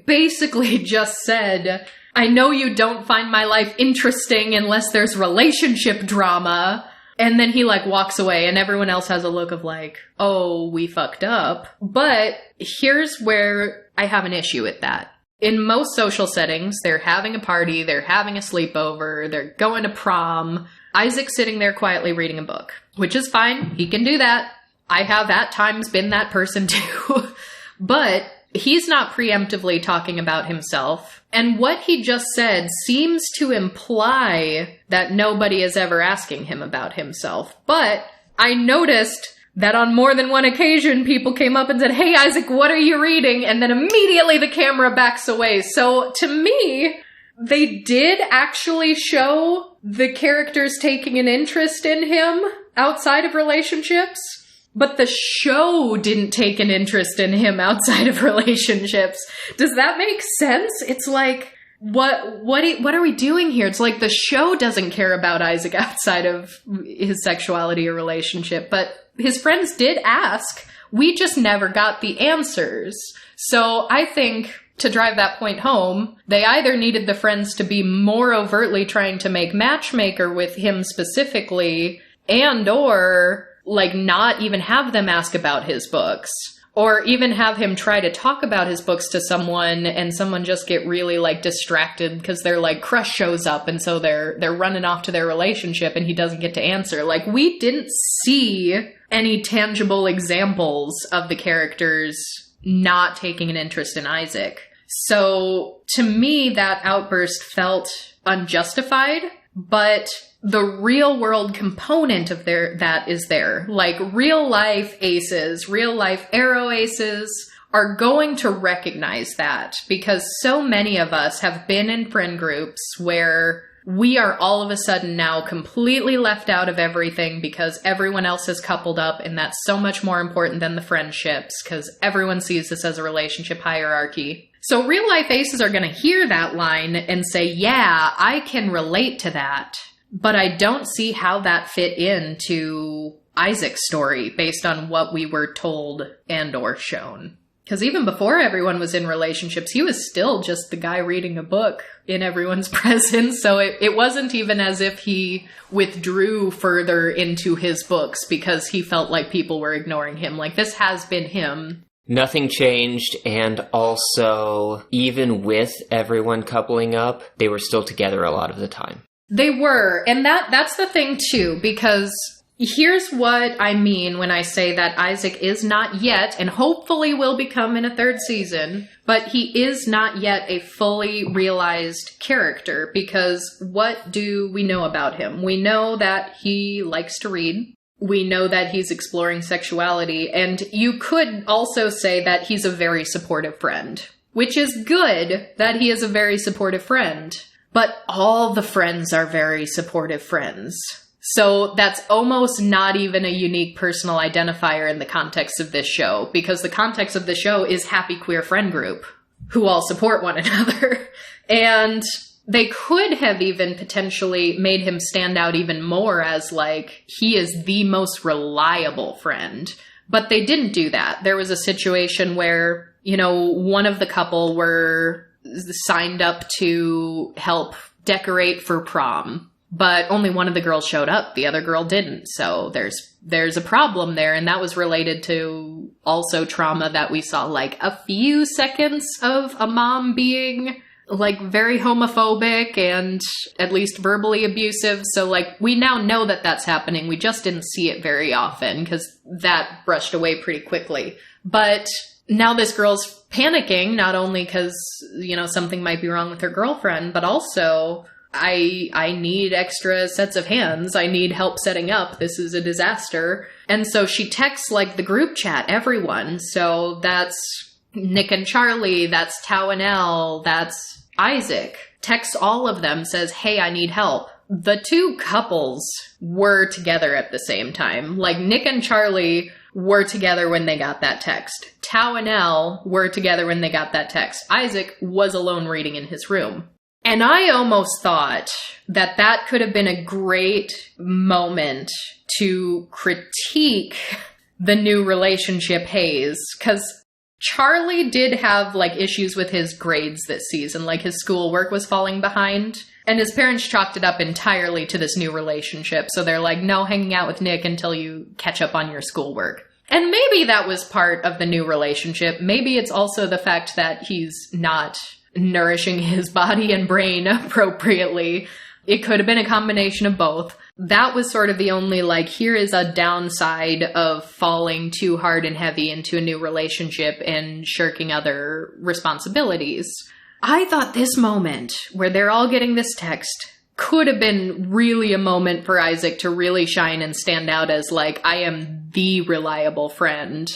basically just said, I know you don't find my life interesting unless there's relationship drama. And then he, like, walks away, and everyone else has a look of, like, oh, we fucked up. But here's where I have an issue with that. In most social settings, they're having a party, they're having a sleepover, they're going to prom. Isaac's sitting there quietly reading a book, which is fine. He can do that. I have at times been that person too. But he's not preemptively talking about himself. And what he just said seems to imply that nobody is ever asking him about himself. But I noticed that on more than one occasion, people came up and said, hey, Isaac, what are you reading? And then immediately the camera backs away. So to me, they did actually show the characters taking an interest in him outside of relationships, but the show didn't take an interest in him outside of relationships. Does that make sense? It's like, what are we doing here? It's like the show doesn't care about Isaac outside of his sexuality or relationship, but his friends did ask. We just never got the answers. So I think, to drive that point home, they either needed the friends to be more overtly trying to make matchmaker with him specifically, and or, like, not even have them ask about his books. Or even have him try to talk about his books to someone, and someone just get really, like, distracted because their, like, crush shows up, and so they're running off to their relationship, and he doesn't get to answer. Like, we didn't see any tangible examples of the characters not taking an interest in Isaac. So, to me, that outburst felt unjustified, but the real world component of that is there. Like, real life aces, real life arrow aces are going to recognize that, because so many of us have been in friend groups where we are all of a sudden now completely left out of everything because everyone else has coupled up, and that's so much more important than the friendships because everyone sees this as a relationship hierarchy. So real life aces are going to hear that line and say, yeah, I can relate to that, but I don't see how that fit into Isaac's story based on what we were told and or shown. Because even before everyone was in relationships, he was still just the guy reading a book in everyone's presence. So it wasn't even as if he withdrew further into his books because he felt like people were ignoring him. Like, this has been him. Nothing changed, and also, even with everyone coupling up, they were still together a lot of the time. They were, and that's the thing too, because here's what I mean when I say that Isaac is not yet, and hopefully will become in a third season, but he is not yet a fully realized character, because what do we know about him? We know that he likes to read. We know that he's exploring sexuality, and you could also say that he's a very supportive friend, which is good that he is a very supportive friend. But all the friends are very supportive friends. So that's almost not even a unique personal identifier in the context of this show, because the context of the show is happy queer friend group who all support one another. And they could have even potentially made him stand out even more as, like, he is the most reliable friend. But they didn't do that. There was a situation where, you know, one of the couple were signed up to help decorate for prom, but only one of the girls showed up. The other girl didn't. So there's a problem there. And that was related to also trauma that we saw, like a few seconds of a mom being like very homophobic and at least verbally abusive. So like we now know that that's happening. We just didn't see it very often because that brushed away pretty quickly. But now this girl's panicking, not only because, you know, something might be wrong with her girlfriend, but also I need extra sets of hands. I need help setting up. This is a disaster. And so she texts like the group chat, everyone. So that's Nick and Charlie, that's Tao and Elle, that's Isaac. Texts all of them, says, hey, I need help. The two couples were together at the same time. Like Nick and Charlie were together when they got that text. Tao and Elle were together when they got that text. Isaac was alone reading in his room. And I almost thought that that could have been a great moment to critique the new relationship haze, because Charlie did have like issues with his grades this season, like his schoolwork was falling behind, and his parents chalked it up entirely to this new relationship. So they're like, no hanging out with Nick until you catch up on your schoolwork. And maybe that was part of the new relationship. Maybe it's also the fact that he's not nourishing his body and brain appropriately. It could have been a combination of both. That was sort of the only, like, here is a downside of falling too hard and heavy into a new relationship and shirking other responsibilities. I thought this moment where they're all getting this text could have been really a moment for Isaac to really shine and stand out as, like, I am the reliable friend.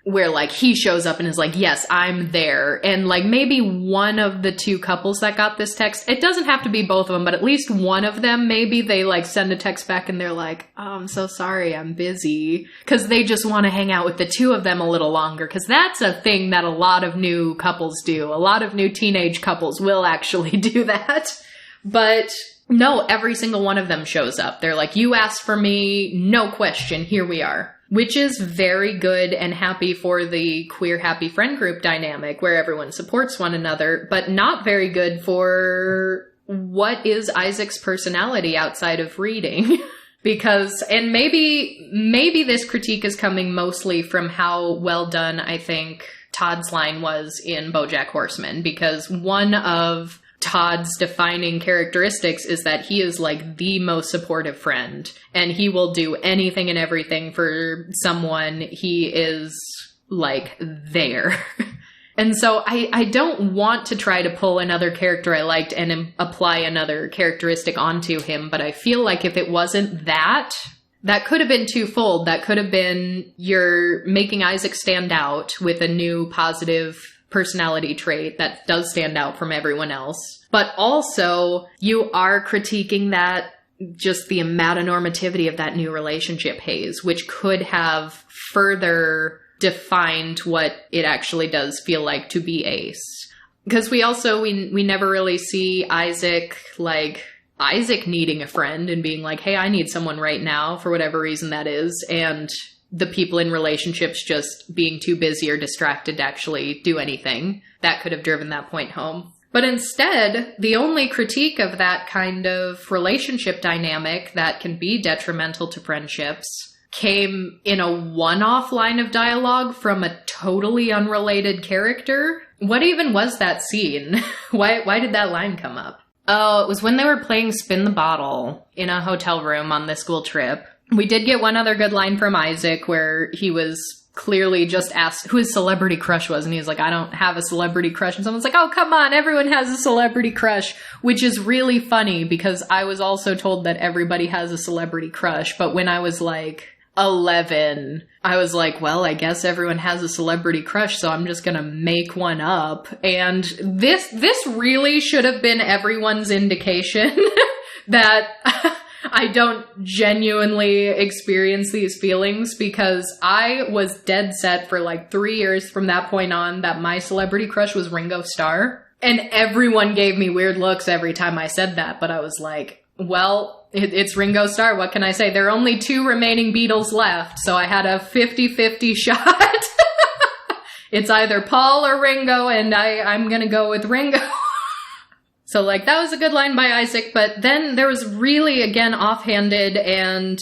Where, like, he shows up and is like, yes, I'm there. And, like, maybe one of the two couples that got this text, it doesn't have to be both of them, but at least one of them, maybe they, like, send a text back and they're like, oh, I'm so sorry, I'm busy. Because they just want to hang out with the two of them a little longer. Because that's a thing that a lot of new couples do. A lot of new teenage couples will actually do that. But no, every single one of them shows up. They're like, you asked for me, no question, here we are. Which is very good and happy for the queer happy friend group dynamic where everyone supports one another, but not very good for what is Isaac's personality outside of reading. Because, and maybe this critique is coming mostly from how well done I think Todd's line was in BoJack Horseman, because one of Todd's defining characteristics is that he is like the most supportive friend, and he will do anything and everything for someone. He is like there. And so I don't want to try to pull another character I liked and apply another characteristic onto him, but I feel like if it wasn't that could have been twofold. That could have been you're making Isaac stand out with a new positive personality trait that does stand out from everyone else. But also, you are critiquing that, just the amatonormativity of that new relationship haze, which could have further defined what it actually does feel like to be ace. Because we never really see Isaac needing a friend and being like, hey, I need someone right now, for whatever reason that is, and the people in relationships just being too busy or distracted to actually do anything. That could have driven that point home. But instead, the only critique of that kind of relationship dynamic that can be detrimental to friendships came in a one-off line of dialogue from a totally unrelated character. What even was that scene? Why did that line come up? Oh, it was when they were playing Spin the Bottle in a hotel room on the school trip. We did get one other good line from Isaac where he was clearly just asked who his celebrity crush was, and he was like, I don't have a celebrity crush. And someone's like, oh, come on, everyone has a celebrity crush, which is really funny because I was also told that everybody has a celebrity crush. But when I was like, 11, I was like, well, I guess everyone has a celebrity crush, so I'm just gonna make one up. And this really should have been everyone's indication that I don't genuinely experience these feelings, because I was dead set for like 3 years from that point on that my celebrity crush was Ringo Starr. And everyone gave me weird looks every time I said that, but I was like, well, it's Ringo Starr. What can I say? There are only 2 remaining Beatles left, so I had a 50-50 shot. It's either Paul or Ringo, and I'm gonna go with Ringo. So, like, that was a good line by Isaac, but then there was really, again, offhanded and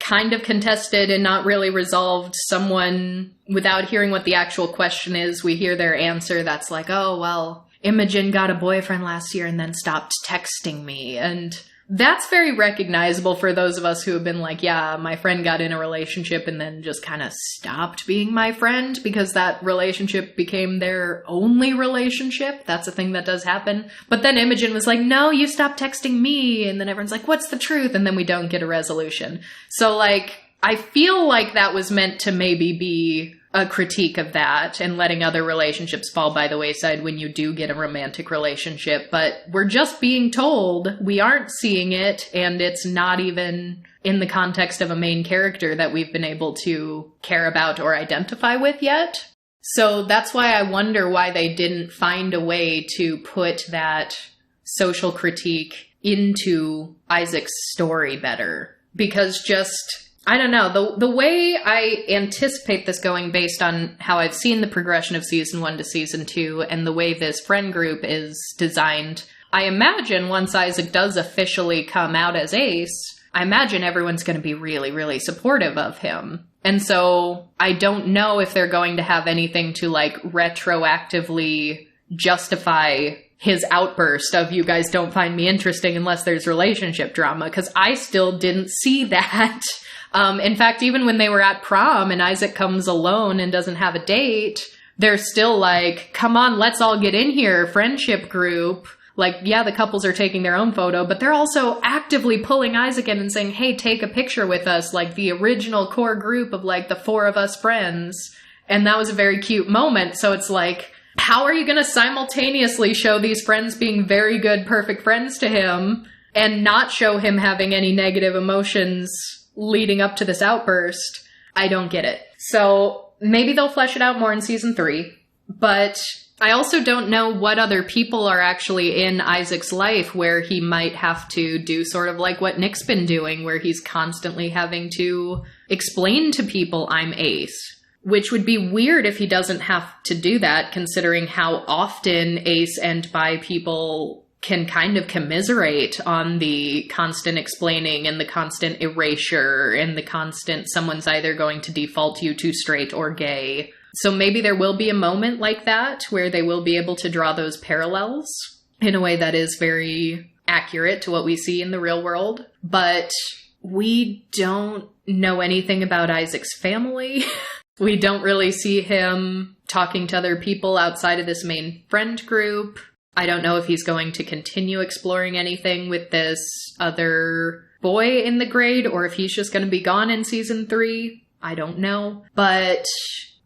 kind of contested and not really resolved someone without hearing what the actual question is. We hear their answer that's like, oh, well, Imogen got a boyfriend last year and then stopped texting me. And that's very recognizable for those of us who have been like, yeah, my friend got in a relationship and then just kind of stopped being my friend because that relationship became their only relationship. That's a thing that does happen. But then Imogen was like, no, you stopped texting me. And then everyone's like, what's the truth? And then we don't get a resolution. So, like, I feel like that was meant to maybe be a critique of that and letting other relationships fall by the wayside when you do get a romantic relationship. But we're just being told, we aren't seeing it, and it's not even in the context of a main character that we've been able to care about or identify with yet. So that's why I wonder why they didn't find a way to put that social critique into Isaac's story better. Because just, I don't know, the way I anticipate this going based on how I've seen the progression of season 1 to season 2 and the way this friend group is designed, I imagine once Isaac does officially come out as Ace, I imagine everyone's going to be really, really supportive of him. And so I don't know if they're going to have anything to, like, retroactively justify his outburst of, you guys don't find me interesting unless there's relationship drama, because I still didn't see that. In fact, even when they were at prom and Isaac comes alone and doesn't have a date, they're still like, come on, let's all get in here, friendship group. Like, yeah, the couples are taking their own photo, but they're also actively pulling Isaac in and saying, hey, take a picture with us, like the original core group of like the 4 of us friends. And that was a very cute moment. So it's like, how are you going to simultaneously show these friends being very good, perfect friends to him and not show him having any negative emotions leading up to this outburst? I don't get it. So maybe they'll flesh it out more in season 3, but I also don't know what other people are actually in Isaac's life where he might have to do sort of like what Nick's been doing, where he's constantly having to explain to people, I'm Ace. Which would be weird if he doesn't have to do that, considering how often Ace and bi people can kind of commiserate on the constant explaining and the constant erasure and the constant someone's either going to default you to straight or gay. So maybe there will be a moment like that where they will be able to draw those parallels in a way that is very accurate to what we see in the real world. But we don't know anything about Isaac's family. We don't really see him talking to other people outside of this main friend group. I don't know if he's going to continue exploring anything with this other boy in the grade or if he's just going to be gone in season 3. I don't know. But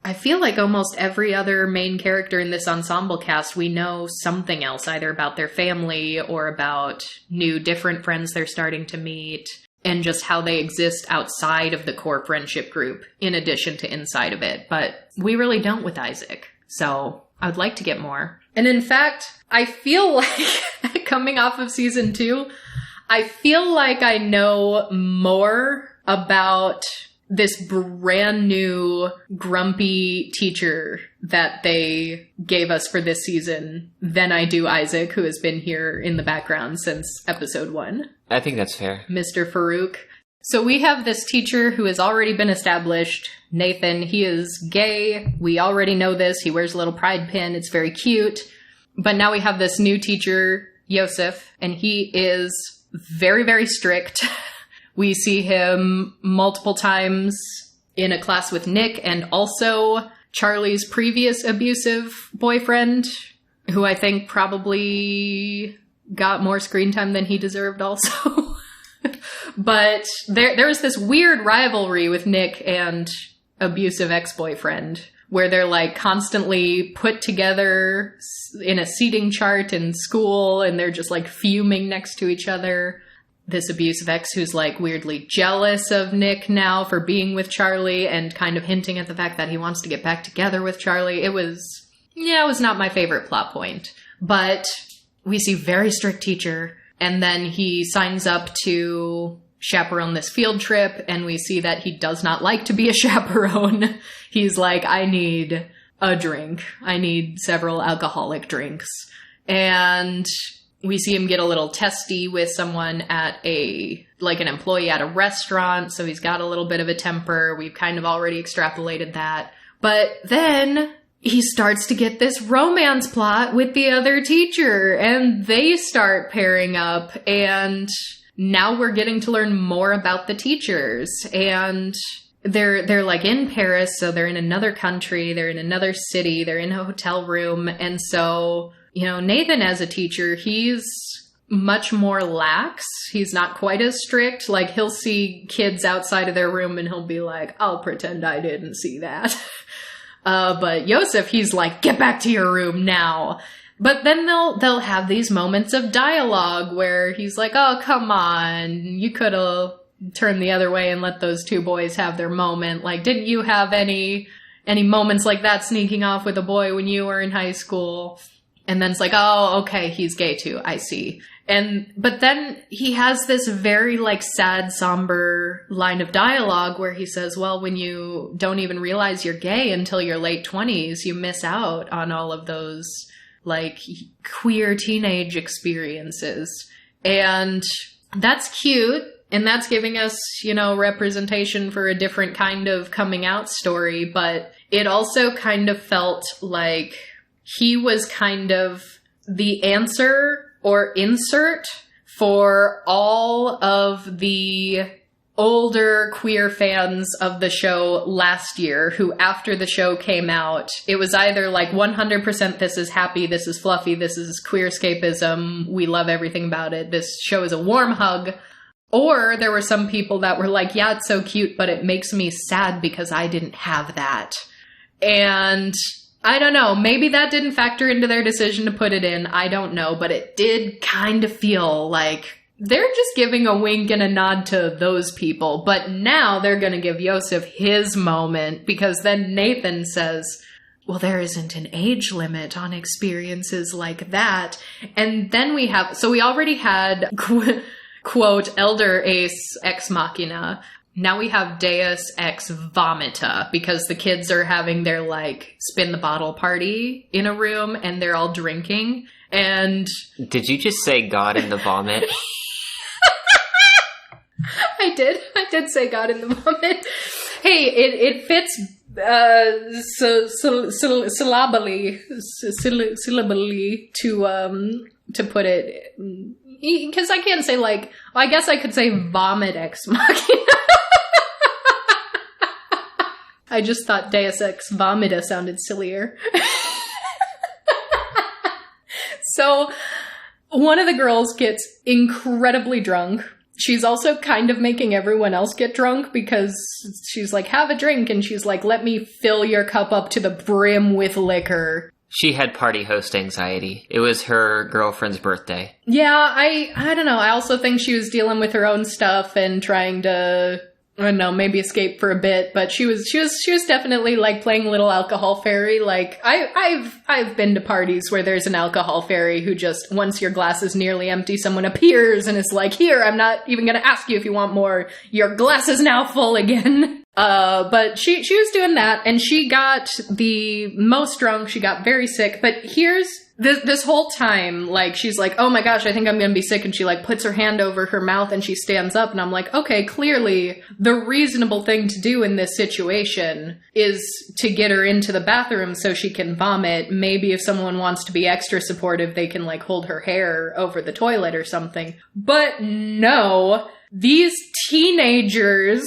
I feel like almost every other main character in this ensemble cast, we know something else, either about their family or about new, different friends they're starting to meet, and just how they exist outside of the core friendship group, in addition to inside of it. But we really don't with Isaac. So I would like to get more. And in fact, I feel like, coming off of season 2, I feel like I know more about this brand new grumpy teacher that they gave us for this season than I do Isaac, who has been here in the background since episode 1. I think that's fair. Mr. Farouk. So we have this teacher who has already been established. Nathan, he is gay. We already know this. He wears a little pride pin. It's very cute. But now we have this new teacher, Yosef, and he is very, very strict. We see him multiple times in a class with Nick and also Charlie's previous abusive boyfriend, who I think probably got more screen time than he deserved also. But there was this weird rivalry with Nick and abusive ex-boyfriend, where they're like constantly put together in a seating chart in school, and they're just like fuming next to each other. This abusive ex who's like weirdly jealous of Nick now for being with Charlie and kind of hinting at the fact that he wants to get back together with Charlie. It was not my favorite plot point. But we see very strict teacher, and then he signs up to chaperone this field trip, and we see that he does not like to be a chaperone. He's like, I need a drink. I need several alcoholic drinks. And we see him get a little testy with someone at an employee at a restaurant, so he's got a little bit of a temper. We've kind of already extrapolated that. But then he starts to get this romance plot with the other teacher, and they start pairing up, and now we're getting to learn more about the teachers. And they're like in Paris, so they're in another country, they're in another city, they're in a hotel room, and so, you know, Nathan as a teacher, he's much more lax. He's not quite as strict. Like, he'll see kids outside of their room and he'll be like, I'll pretend I didn't see that. But Yosef, he's like, get back to your room now. But then they'll have these moments of dialogue where he's like, oh, come on, you could have turned the other way and let those two boys have their moment. Like, didn't you have any moments like that sneaking off with a boy when you were in high school? And then it's like, oh, okay, he's gay too, I see. But then he has this very like sad, somber line of dialogue where he says, well, when you don't even realize you're gay until your late 20s, you miss out on all of those like queer teenage experiences. And that's cute. And that's giving us, you know, representation for a different kind of coming out story. But it also kind of felt like he was kind of the answer or insert for all of the older queer fans of the show last year who, after the show came out, it was either like 100% this is happy, this is fluffy, this is queer escapism, we love everything about it, this show is a warm hug. Or there were some people that were like, yeah, it's so cute, but it makes me sad because I didn't have that. And I don't know, maybe that didn't factor into their decision to put it in, I don't know, but it did kind of feel like they're just giving a wink and a nod to those people, but now they're going to give Yosef his moment, because then Nathan says, well, there isn't an age limit on experiences like that. And then we already had, quote, Elder Ace Ex Machina. Now we have Deus Ex Vomita, because the kids are having their, like, spin the bottle party in a room, and they're all drinking, and... Did you just say God in the vomit? I did say God in the vomit. Hey, it fits, syllabally to put it, because I can't say, like, well, I guess I could say vomit ex machina. I just thought Deus Ex Vomita sounded sillier. So, one of the girls gets incredibly drunk. She's also kind of making everyone else get drunk, because she's like, have a drink, and she's like, let me fill your cup up to the brim with liquor. She had party host anxiety. It was her girlfriend's birthday. Yeah, I don't know. I also think she was dealing with her own stuff and trying to, I don't know, maybe escape for a bit, but she was definitely like playing little alcohol fairy. Like, I've been to parties where there's an alcohol fairy who just, once your glass is nearly empty, someone appears and is like, here, I'm not even gonna ask you if you want more. Your glass is now full again. But she was doing that, and she got the most drunk, she got very sick, but here's, this whole time, like, she's like, oh my gosh, I think I'm gonna be sick, and she, like, puts her hand over her mouth, and she stands up, and I'm like, okay, clearly, the reasonable thing to do in this situation is to get her into the bathroom so she can vomit. Maybe if someone wants to be extra supportive, they can, like, hold her hair over the toilet or something. But no, these teenagers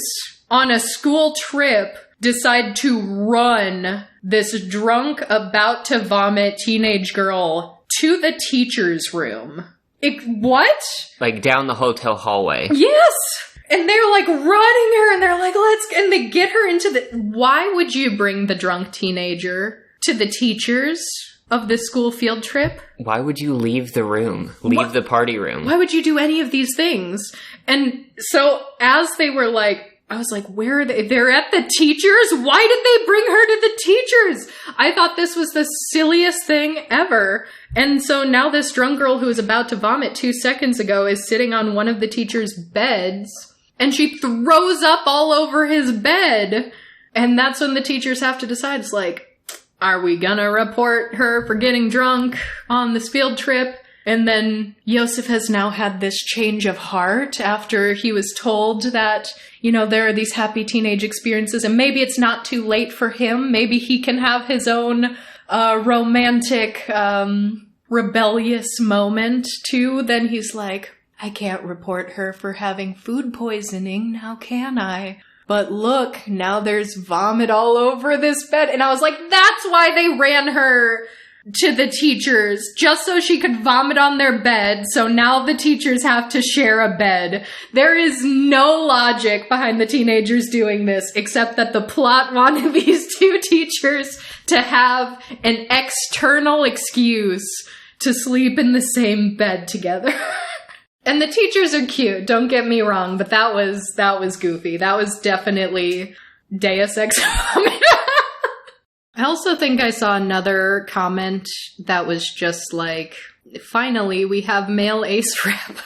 on a school trip decide to run this drunk, about to vomit teenage girl to the teacher's room. What? Like down the hotel hallway. Yes! And they're like running her and they're like, and they get her into why would you bring the drunk teenager to the teachers of the school field trip? Why would you leave the room? Leave the party room? Why would you do any of these things? And so as they were like, I was like, where are they? They're at the teachers? Why did they bring her to the teachers? I thought this was the silliest thing ever. And so now this drunk girl who was about to vomit 2 seconds ago is sitting on one of the teacher's beds, and she throws up all over his bed. And that's when the teachers have to decide, it's like, are we gonna report her for getting drunk on this field trip? And then Yosef has now had this change of heart after he was told that, there are these happy teenage experiences, and maybe it's not too late for him. Maybe he can have his own romantic, rebellious moment too. Then he's like, I can't report her for having food poisoning, now can I? But look, now there's vomit all over this bed. And I was like, that's why they ran her to the teachers, just so she could vomit on their bed, so now the teachers have to share a bed. There is no logic behind the teenagers doing this, except that the plot wanted these two teachers to have an external excuse to sleep in the same bed together. And the teachers are cute, don't get me wrong, but that was goofy. That was definitely Deus Ex Machina. I also think I saw another comment that was just like, finally, we have male ace rep.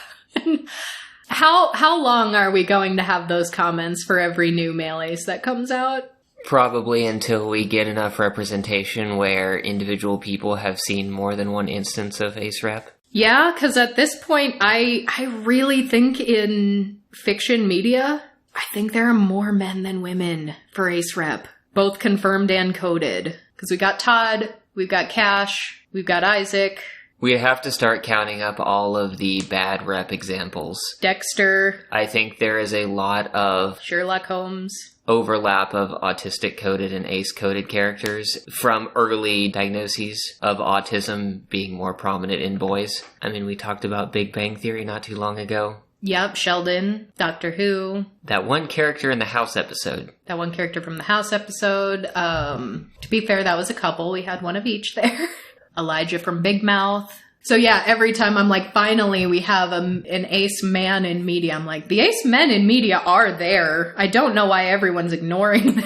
How long are we going to have those comments for every new male ace that comes out? Probably until we get enough representation where individual people have seen more than one instance of ace rep. Yeah, because at this point, I really think in fiction media, I think there are more men than women for ace rep. Both confirmed and coded. Because we got Todd, we've got Cash, we've got Isaac. We have to start counting up all of the bad rep examples. Dexter. I think there is a lot of Sherlock Holmes. Overlap of autistic coded and ace coded characters from early diagnoses of autism being more prominent in boys. I mean, we talked about Big Bang Theory not too long ago. Yep, Sheldon, Doctor Who. That one character in the House episode. That one character from the House episode. To be fair, that was a couple. We had one of each there. Elijah from Big Mouth. So yeah, every time I'm like, finally we have an ace man in media. I'm like, the ace men in media are there. I don't know why everyone's ignoring them.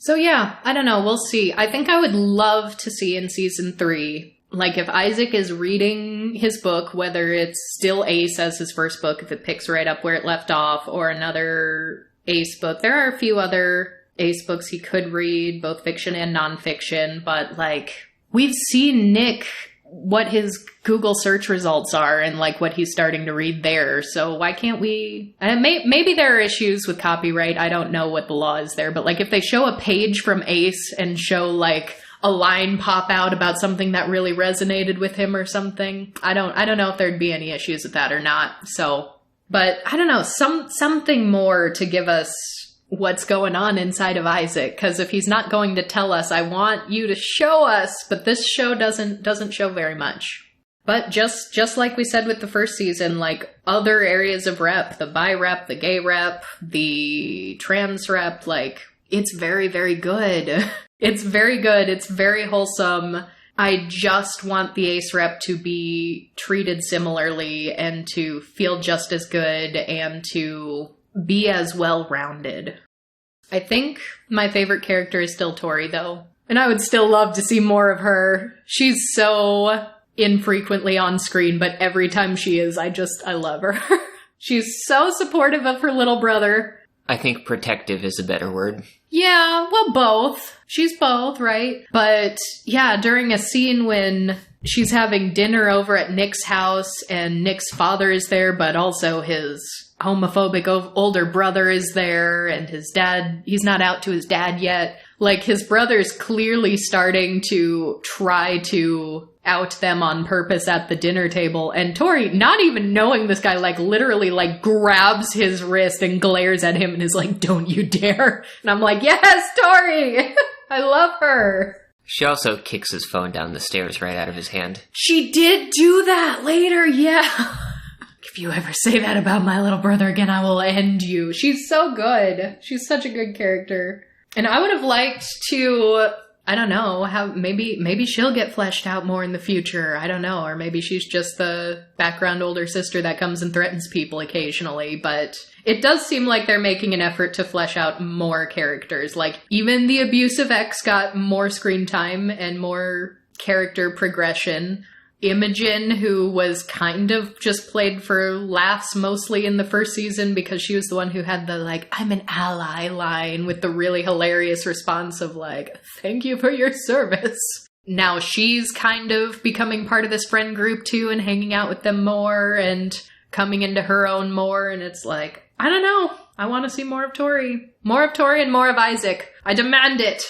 So yeah, I don't know. We'll see. I think I would love to see in season 3, like if Isaac is reading his book, whether it's still Ace as his first book, if it picks right up where it left off, or another Ace book. There are a few other Ace books he could read, both fiction and nonfiction, but like we've seen Nick, what his Google search results are and like what he's starting to read there. So why can't we? And maybe there are issues with copyright. I don't know what the law is there, but like if they show a page from Ace and show like a line pop out about something that really resonated with him or something, I don't know if there'd be any issues with that or not. So, but I don't know, something more to give us what's going on inside of Isaac, because if he's not going to tell us, I want you to show us, but this show doesn't show very much. But just like we said with the first season, like other areas of rep, the bi rep, the gay rep, the trans rep, like it's very, very good. It's very good. It's very wholesome. I just want the ace rep to be treated similarly and to feel just as good and to be as well-rounded. I think my favorite character is still Tori, though. And I would still love to see more of her. She's so infrequently on screen, but every time she is, I love her. She's so supportive of her little brother. I think protective is a better word. Yeah, well, both. She's both, right? But yeah, during a scene when she's having dinner over at Nick's house and Nick's father is there, but also his homophobic older brother is there and his dad, he's not out to his dad yet. Like his brother's clearly starting to try to out them on purpose at the dinner table. And Tori, not even knowing this guy, like literally like grabs his wrist and glares at him and is like, don't you dare. And I'm like, yes, Tori, I love her. She also kicks his phone down the stairs right out of his hand. She did do that later, yeah. if you ever say that about my little brother again, I will end you. She's so good. She's such a good character. And I would have liked to, I don't know, how maybe she'll get fleshed out more in the future. I don't know. Or maybe she's just the background older sister that comes and threatens people occasionally. But it does seem like they're making an effort to flesh out more characters. Like, even the abusive ex got more screen time and more character progression. Imogen, who was kind of just played for laughs mostly in the first season because she was the one who had the, like, I'm an ally line with the really hilarious response of, like, thank you for your service. Now she's kind of becoming part of this friend group too and hanging out with them more and coming into her own more, and it's like, I don't know. I want to see more of Tori. More of Tori and more of Isaac. I demand it.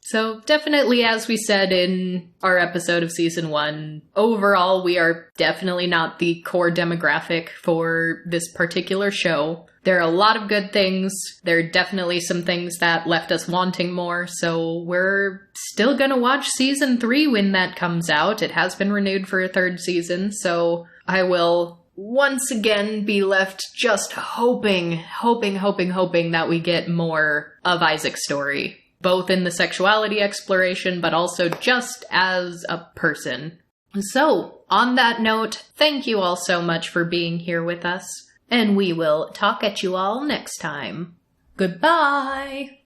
So definitely, as we said in our episode of season 1, overall, we are definitely not the core demographic for this particular show. There are a lot of good things. There are definitely some things that left us wanting more. So we're still gonna watch season 3 when that comes out. It has been renewed for a 3rd season. So I will once again be left just hoping that we get more of Isaac's story. Both in the sexuality exploration, but also just as a person. So, on that note, thank you all so much for being here with us, and we will talk at you all next time. Goodbye!